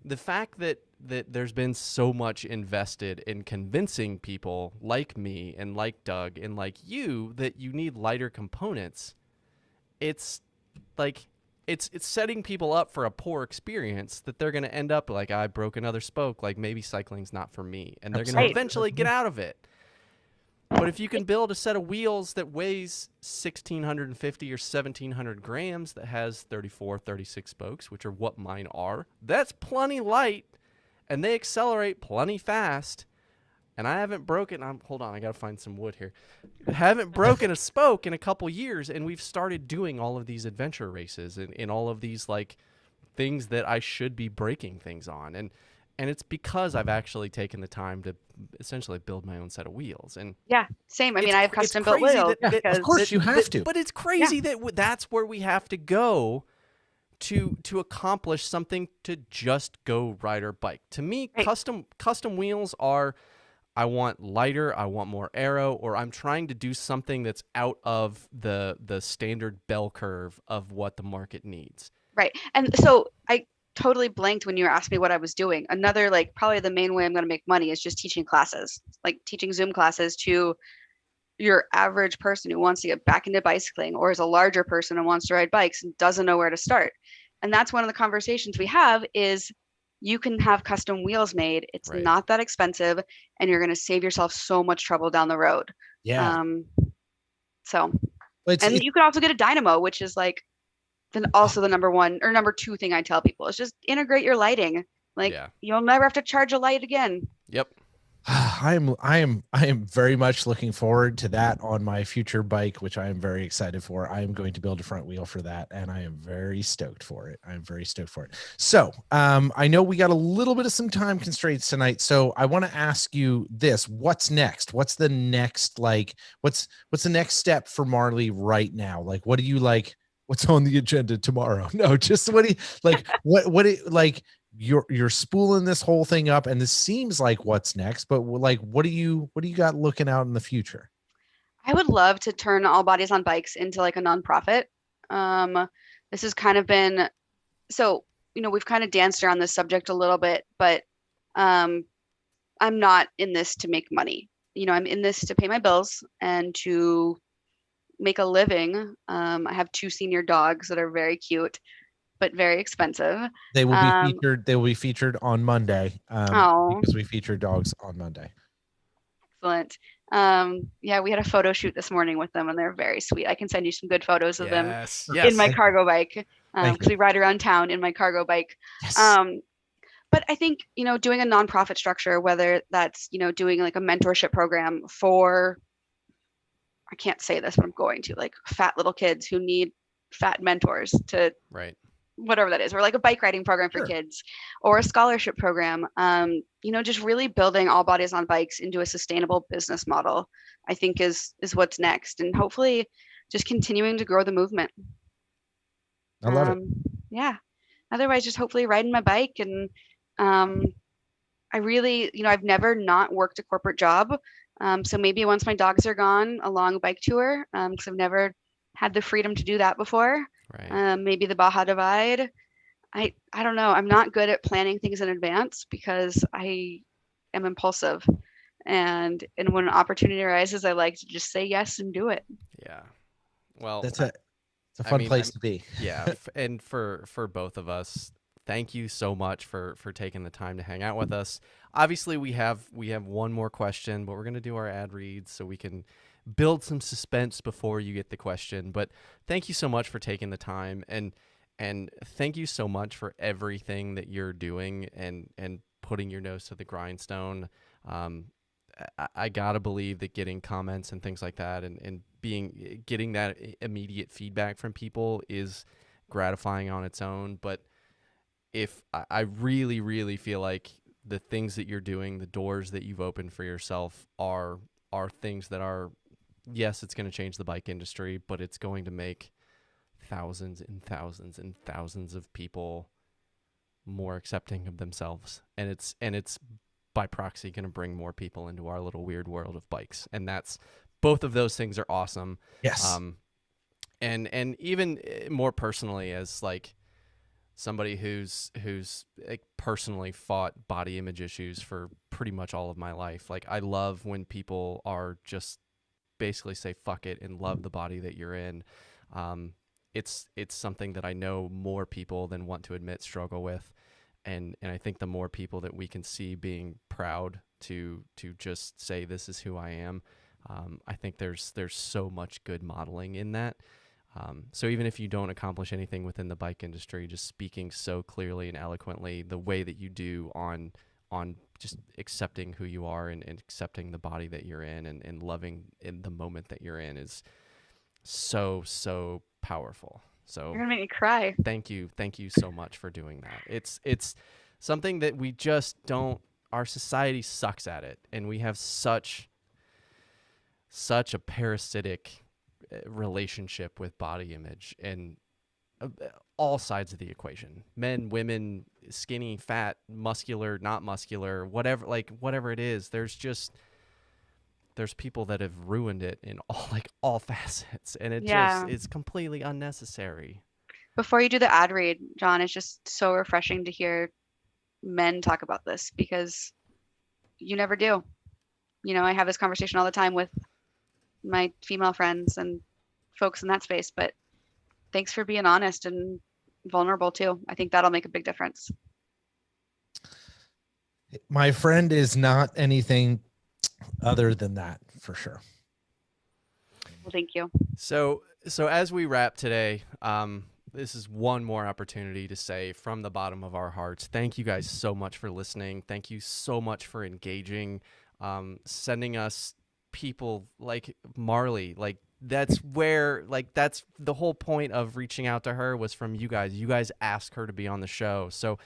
[SPEAKER 1] the fact that there's been so much invested in convincing people like me and like Doug and like you that you need lighter components, it's like it's setting people up for a poor experience that they're going to end up like, I broke another spoke, like maybe cycling's not for me, and they're going to eventually get out of it. But if you can build a set of wheels that weighs 1,650 or 1,700 grams that has 34, 36 spokes, which are what mine are, that's plenty light, and they accelerate plenty fast. And I haven't broken, hold on, I got to find some wood here. I haven't broken a spoke in a couple years, and we've started doing all of these adventure races and all of these like things that I should be breaking things on. And it's because I've actually taken the time to essentially build my own set of wheels. And
[SPEAKER 3] yeah, same. I mean, I have custom built wheels.
[SPEAKER 2] Of course you have to.
[SPEAKER 1] But it's crazy that that's where we have to go to accomplish something, to just go ride our bike. To me, custom wheels are, I want lighter, I want more aero, or I'm trying to do something that's out of the standard bell curve of what the market needs.
[SPEAKER 3] Right. And so I totally blanked when you asked me what I was doing. Another, like, probably the main way I'm going to make money is just teaching classes, like teaching Zoom classes to your average person who wants to get back into bicycling, or is a larger person and wants to ride bikes and doesn't know where to start. And that's one of the conversations we have is you can have custom wheels made. It's not that expensive, and you're going to save yourself so much trouble down the road.
[SPEAKER 2] Yeah.
[SPEAKER 3] And you can also get a dynamo, which is like then also the number one or number two thing I tell people is just integrate your lighting. Like you'll never have to charge a light again.
[SPEAKER 1] Yep.
[SPEAKER 2] I am very much looking forward to that on my future bike, which I am very excited for. I am going to build a front wheel for that, and I am very stoked for it. So I know we got a little bit of some time constraints tonight, so I want to ask you this: what's next? What's the next what's the next step for Marley right now? Like, what do you like? What's on the agenda tomorrow? No, just what do you like? You're spooling this whole thing up, and this seems like what's next, but like, what do you got looking out in the future?
[SPEAKER 3] I would love to turn All Bodies on Bikes into like a nonprofit. This has kind of been, so, we've kind of danced around this subject a little bit, but I'm not in this to make money. I'm in this to pay my bills and to make a living. I have 2 senior dogs that are very cute, but very expensive.
[SPEAKER 2] They will be featured. They will be featured on Monday. Because we featured dogs on Monday.
[SPEAKER 3] Excellent. Yeah, we had a photo shoot this morning with them, and they're very sweet. I can send you some good photos of them in my cargo bike, because we ride around town in my cargo bike.
[SPEAKER 2] Yes.
[SPEAKER 3] But I think, doing a nonprofit structure, whether that's, doing like a mentorship program for, I can't say this, but I'm going to, like fat little kids who need fat mentors to whatever that is, or like a bike riding program for kids, or a scholarship program, just really building All Bodies on Bikes into a sustainable business model, I think is what's next. And hopefully just continuing to grow the movement.
[SPEAKER 2] I love it.
[SPEAKER 3] Yeah. Otherwise, just hopefully riding my bike. And I really, I've never not worked a corporate job. So maybe once my dogs are gone, a long bike tour, because I've never had the freedom to do that before.
[SPEAKER 1] Right.
[SPEAKER 3] Maybe the Baja Divide. I don't know. I'm not good at planning things in advance because I am impulsive. And when an opportunity arises, I like to just say yes and do it.
[SPEAKER 1] Yeah. Well,
[SPEAKER 2] it's a fun place to be.
[SPEAKER 1] Yeah. And for both of us, thank you so much for taking the time to hang out with us. Obviously, we have one more question, but we're going to do our ad reads so we can build some suspense before you get the question. But thank you so much for taking the time, and thank you so much for everything that you're doing and putting your nose to the grindstone. I gotta believe that getting comments and things like that and getting that immediate feedback from people is gratifying on its own. But if I really, really feel like the things that you're doing, the doors that you've opened for yourself are things that are, yes, it's going to change the bike industry, but it's going to make thousands and thousands and thousands of people more accepting of themselves. And it's by proxy going to bring more people into our little weird world of bikes. And that's, both of those things are awesome.
[SPEAKER 2] Yes.
[SPEAKER 1] And even more personally, as like somebody who's like personally fought body image issues for pretty much all of my life. Like, I love when people are just basically say fuck it and love the body that you're in. It's something that I know more people than want to admit struggle with, and I think the more people that we can see being proud to just say this is who I am, I think there's so much good modeling in that. So even if you don't accomplish anything within the bike industry, just speaking so clearly and eloquently the way that you do on just accepting who you are and accepting the body that you're in and loving in the moment that you're in is so powerful. So
[SPEAKER 3] you're gonna make me cry.
[SPEAKER 1] Thank you so much for doing that. It's something that we just don't, our society sucks at it, and we have such a parasitic relationship with body image and all sides of the equation, men, women, skinny, fat, muscular, not muscular, whatever it is. There's people that have ruined it in all facets, and it's completely unnecessary.
[SPEAKER 3] Before you do the ad read, John, it's just so refreshing to hear men talk about this, because you never do. I have this conversation all the time with my female friends and folks in that space, but thanks for being honest and vulnerable too. I think that'll make a big difference.
[SPEAKER 2] My friend is not anything other than that, for sure.
[SPEAKER 3] Well, thank you.
[SPEAKER 1] So as we wrap today, this is one more opportunity to say from the bottom of our hearts, thank you guys so much for listening. Thank you so much for engaging, sending us people like Marley. That's the whole point of reaching out to her, was from you guys. You guys asked her to be on the show. So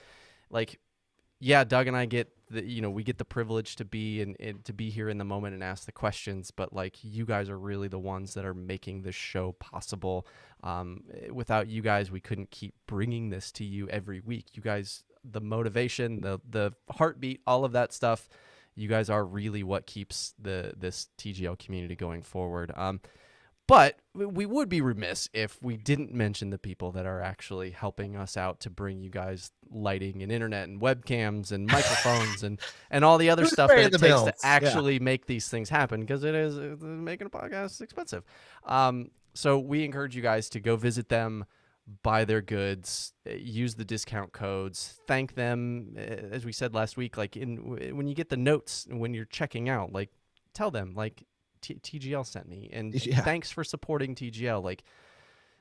[SPEAKER 1] Doug and I get we get the privilege to be and to be here in the moment and ask the questions, but you guys are really the ones that are making this show possible. Without you guys, we couldn't keep bringing this to you every week. You guys, the motivation, the heartbeat, all of that stuff, you guys are really what keeps this TGL community going forward. But we would be remiss if we didn't mention the people that are actually helping us out to bring you guys lighting and internet and webcams and microphones and all the other stuff that it takes to actually make these things happen, because it is making a podcast is expensive. So we encourage you guys to go visit them, buy their goods, use the discount codes, thank them. As we said last week, like when you get the notes when you're checking out, like tell them like TGL sent me, and
[SPEAKER 2] Yeah.
[SPEAKER 1] thanks for supporting TGL. Like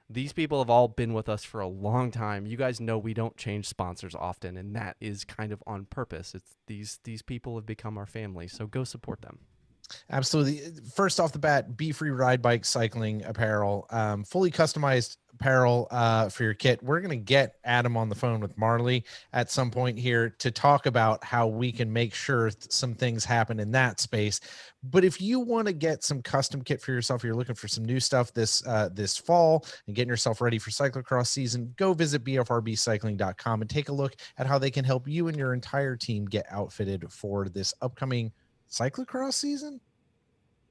[SPEAKER 1] these people have all been with us for a long time. You guys know we don't change sponsors often, and that is kind of on purpose. It's these people have become our family, so go support them.
[SPEAKER 2] Absolutely. First off the bat, Be Free Ride Bike Cycling apparel, fully customized apparel for your kit. We're going to get Adam on the phone with Marley at some point here to talk about how we can make sure some things happen in that space. But if you want to get some custom kit for yourself, you're looking for some new stuff this fall and getting yourself ready for cyclocross season, go visit bfrbcycling.com and take a look at how they can help you and your entire team get outfitted for this upcoming cyclocross season.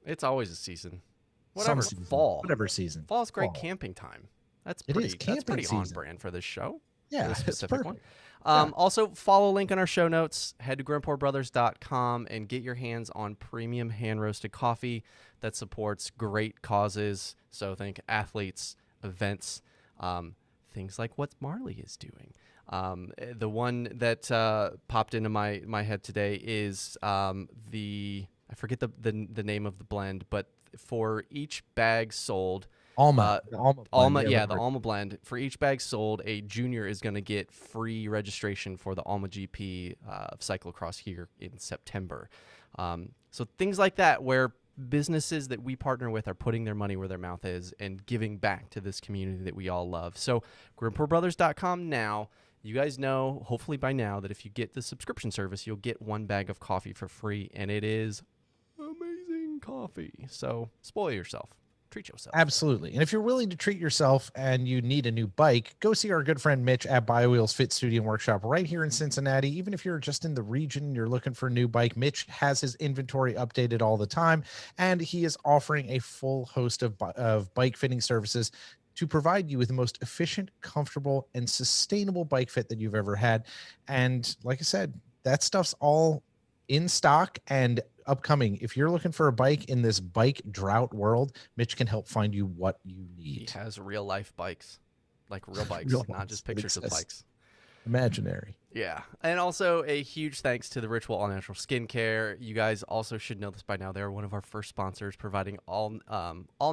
[SPEAKER 1] It's always a season. Whatever
[SPEAKER 2] Season.
[SPEAKER 1] fall.
[SPEAKER 2] Whatever season.
[SPEAKER 1] Fall's great camping time. That's pretty on brand for this show.
[SPEAKER 2] Yeah,
[SPEAKER 1] this specific one.
[SPEAKER 2] Yeah.
[SPEAKER 1] Also, follow link in our show notes. Head to grandpoorbrothers.com and get your hands on premium hand roasted coffee that supports great causes. So think athletes, events, things like what Marley is doing. The one that popped into my head today is I forget the name of the blend, but for each bag sold,
[SPEAKER 2] Alma,
[SPEAKER 1] the Alma blend. For each bag sold, a junior is going to get free registration for the Alma GP of cyclocross here in September. So things like that, where businesses that we partner with are putting their money where their mouth is and giving back to this community that we all love. So grandpoorbrothers.com now. You guys know, hopefully by now, that if you get the subscription service, you'll get one bag of coffee for free, and it is amazing coffee. So spoil yourself. Treat yourself.
[SPEAKER 2] Absolutely. And if you're willing to treat yourself and you need a new bike, go see our good friend Mitch at BioWheels Fit Studio and Workshop right here in Cincinnati. Even if you're just in the region, you're looking for a new bike, Mitch has his inventory updated all the time, and he is offering a full host of bike fitting services to provide you with the most efficient, comfortable, and sustainable bike fit that you've ever had. And like I said, that stuff's all in stock and upcoming. If you're looking for a bike in this bike drought world, Mitch can help find you what you need.
[SPEAKER 1] He has real life bikes, like real bikes,
[SPEAKER 2] Real
[SPEAKER 1] not just pictures of bikes.
[SPEAKER 2] Imaginary.
[SPEAKER 1] Yeah. And also a huge thanks to the Ritual All Natural Skincare. You guys also should know this by now. They're one of our first sponsors, providing all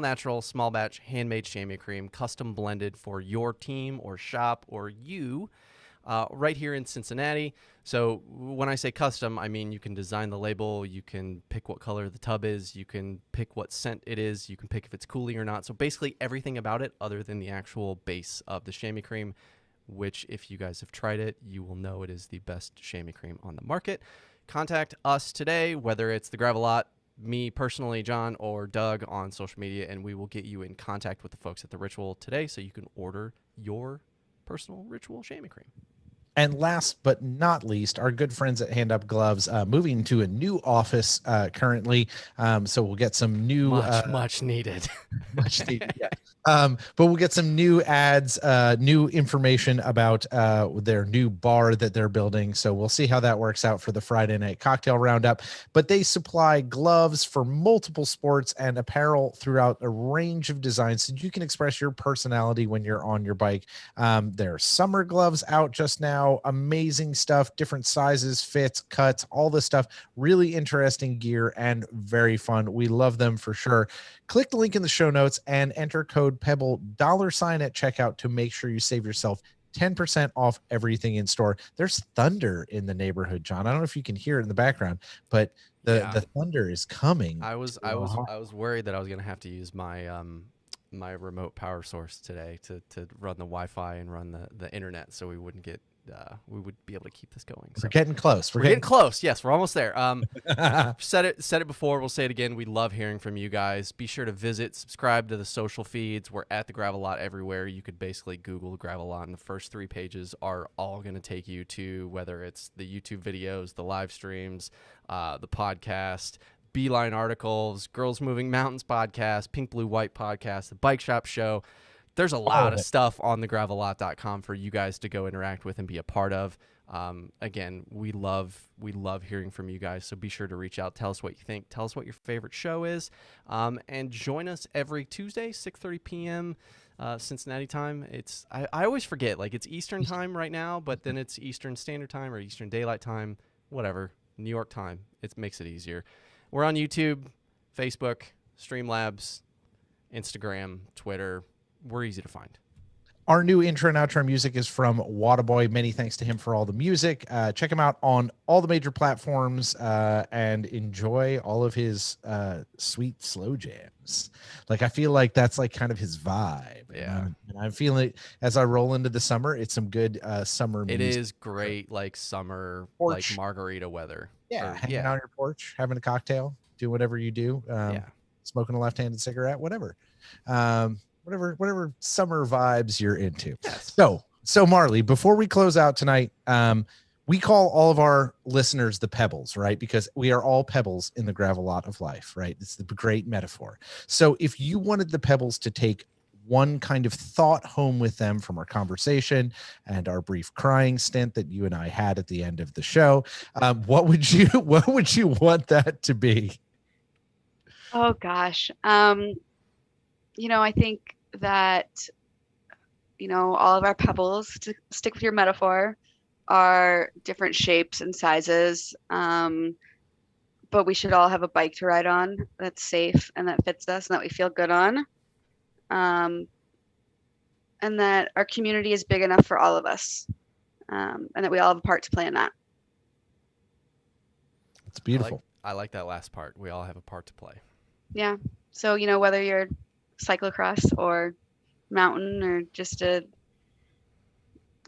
[SPEAKER 1] natural, small batch, handmade chamois cream, custom blended for your team or shop or you right here in Cincinnati. So when I say custom, I mean you can design the label, you can pick what color the tub is, you can pick what scent it is, you can pick if it's cooling or not. So basically everything about it other than the actual base of the chamois cream, which if you guys have tried it, you will know it is the best chamois cream on the market. Contact us today, whether it's the Gravelot, me personally, John, or Doug on social media, and we will get you in contact with the folks at the Ritual today so you can order your personal Ritual chamois cream.
[SPEAKER 2] And last but not least, our good friends at Hand Up Gloves, moving to a new office currently. So we'll get some new...
[SPEAKER 1] Much needed.
[SPEAKER 2] Much needed, yeah. But we'll get some new ads, new information about their new bar that they're building. So we'll see how that works out for the Friday night cocktail roundup. But they supply gloves for multiple sports and apparel throughout a range of designs so you can express your personality when you're on your bike. There are summer gloves out just now. Amazing stuff, different sizes, fits, cuts, all this stuff. Really interesting gear and very fun. We love them for sure. Click the link in the show notes and enter code Pebble $sign at checkout to make sure you save yourself 10% off everything in store. There's thunder in the neighborhood, John. I don't know if you can hear it in the background, but the thunder is coming.
[SPEAKER 1] I was worried that I was going to have to use my my remote power source today to run the Wi-Fi and run the internet, so we wouldn't get we would be able to keep this going. So
[SPEAKER 2] we're getting close.
[SPEAKER 1] We're getting close. Yes, we're almost there. Said it before. We'll say it again. We love hearing from you guys. Be sure to subscribe to the social feeds. We're at the Gravelot everywhere. You could basically Google Gravelot, and the first 3 pages are all going to take you to whether it's the YouTube videos, the live streams, the podcast, Beeline articles, Girls Moving Mountains podcast, Pink Blue White podcast, the Bike Shop show. There's a lot of stuff on the gravelot.com for you guys to go interact with and be a part of. Again, we love hearing from you guys. So be sure to reach out. Tell us what you think. Tell us what your favorite show is. And join us every Tuesday, 6:30 p.m. Cincinnati time. I always forget, like, it's Eastern time right now, but then it's Eastern Standard Time or Eastern Daylight Time, whatever, New York time. It makes it easier. We're on YouTube, Facebook, Streamlabs, Instagram, Twitter. We're easy to find.
[SPEAKER 2] Our new intro and outro music is from Wadaboy. Many thanks to him for all the music. Check him out on all the major platforms and enjoy all of his sweet slow jams. Like, I feel like that's like kind of his vibe.
[SPEAKER 1] Yeah.
[SPEAKER 2] And I'm feeling it as I roll into the summer. It's some good summer music.
[SPEAKER 1] It is great, like summer,
[SPEAKER 2] Porch.
[SPEAKER 1] like margarita weather.
[SPEAKER 2] Yeah, hanging out on your porch, having a cocktail, do whatever you do. Smoking a left-handed cigarette, whatever. Whatever summer vibes you're into.
[SPEAKER 1] Yes.
[SPEAKER 2] So Marley, before we close out tonight, we call all of our listeners the pebbles, right? Because we are all pebbles in the gravel lot of life, right? It's the great metaphor. So if you wanted the pebbles to take one kind of thought home with them from our conversation and our brief crying stint that you and I had at the end of the show, what would you want that to be?
[SPEAKER 3] Oh gosh. I think that, all of our pebbles, to stick with your metaphor, are different shapes and sizes. But we should all have a bike to ride on that's safe and that fits us and that we feel good on. And that our community is big enough for all of us. And that we all have a part to play in that.
[SPEAKER 2] It's beautiful.
[SPEAKER 1] I like that last part. We all have a part to play.
[SPEAKER 3] Yeah. So, whether you're cyclocross or mountain or just a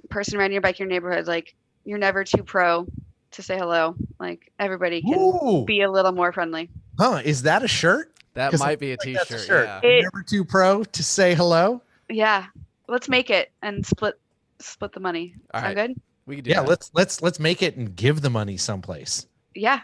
[SPEAKER 3] person riding your bike in your neighborhood, like, you're never too pro to say hello. Like, everybody can be a little more friendly.
[SPEAKER 2] Huh? Is that a shirt?
[SPEAKER 1] That might be a t-shirt. Yeah.
[SPEAKER 2] Never too pro to say hello.
[SPEAKER 3] Yeah. Let's make it and split the money.
[SPEAKER 1] All
[SPEAKER 3] Sound
[SPEAKER 1] right.
[SPEAKER 3] good?
[SPEAKER 1] We can do that.
[SPEAKER 2] Let's make it and give the money someplace.
[SPEAKER 3] Yeah.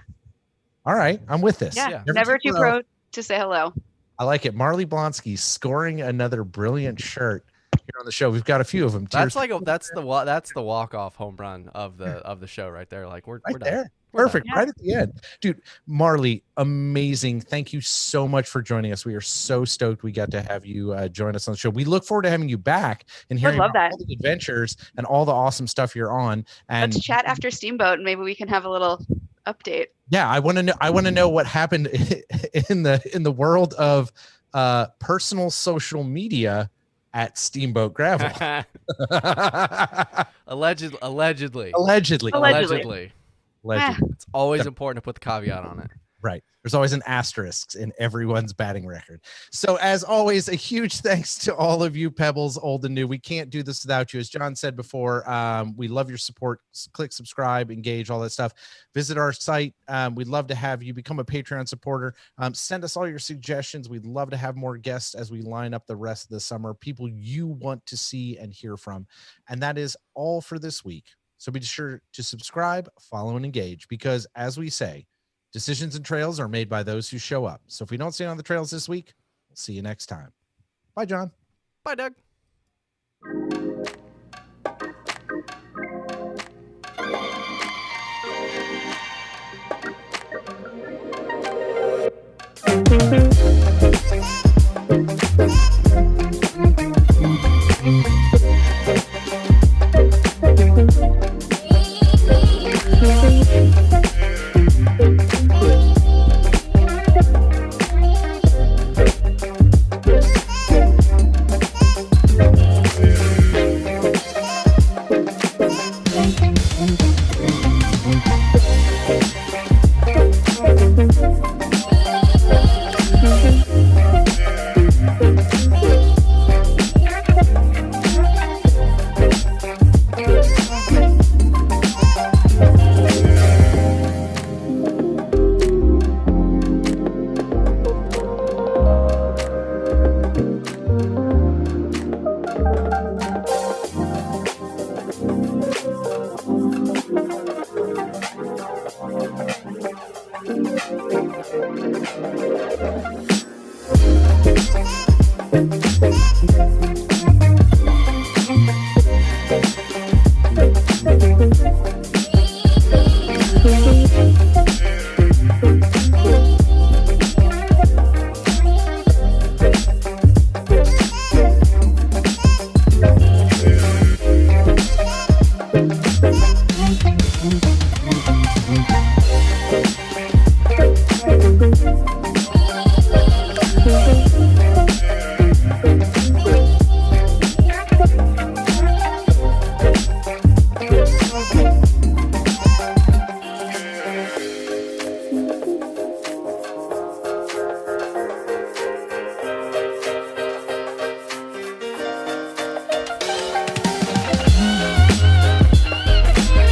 [SPEAKER 2] All right, I'm with this.
[SPEAKER 3] Yeah. Never too pro to say hello.
[SPEAKER 2] I like it. Marley Blonsky scoring another brilliant shirt here on the show. We've got a few of them.
[SPEAKER 1] That's the walk-off home run of the show right there. Like, we're
[SPEAKER 2] right
[SPEAKER 1] done.
[SPEAKER 2] there.
[SPEAKER 1] We're
[SPEAKER 2] Perfect.
[SPEAKER 3] done.
[SPEAKER 2] Right at the end. Dude, Marley, amazing. Thank you so much for joining us. We are so stoked we got to have you join us on the show. We look forward to having you back and hearing
[SPEAKER 3] love
[SPEAKER 2] about
[SPEAKER 3] that.
[SPEAKER 2] all the adventures and all the awesome stuff you're on. And
[SPEAKER 3] Let's chat after Steamboat and maybe we can have a little update.
[SPEAKER 2] yeah, I want to know what happened in the world of personal social media at Steamboat Gravel.
[SPEAKER 1] Allegedly. It's always important to put the caveat on it.
[SPEAKER 2] Right. There's always an asterisk in everyone's batting record. So as always, a huge thanks to all of you Pebbles, old and new. We can't do this without you. As John said before, we love your support. Click subscribe, engage, all that stuff. Visit our site. We'd love to have you become a Patreon supporter. Send us all your suggestions. We'd love to have more guests as we line up the rest of the summer, people you want to see and hear from. And that is all for this week. So be sure to subscribe, follow, and engage, because as we say, decisions and trails are made by those who show up. So if we don't see you on the trails this week, we'll see you next time. Bye, John.
[SPEAKER 1] Bye, Doug.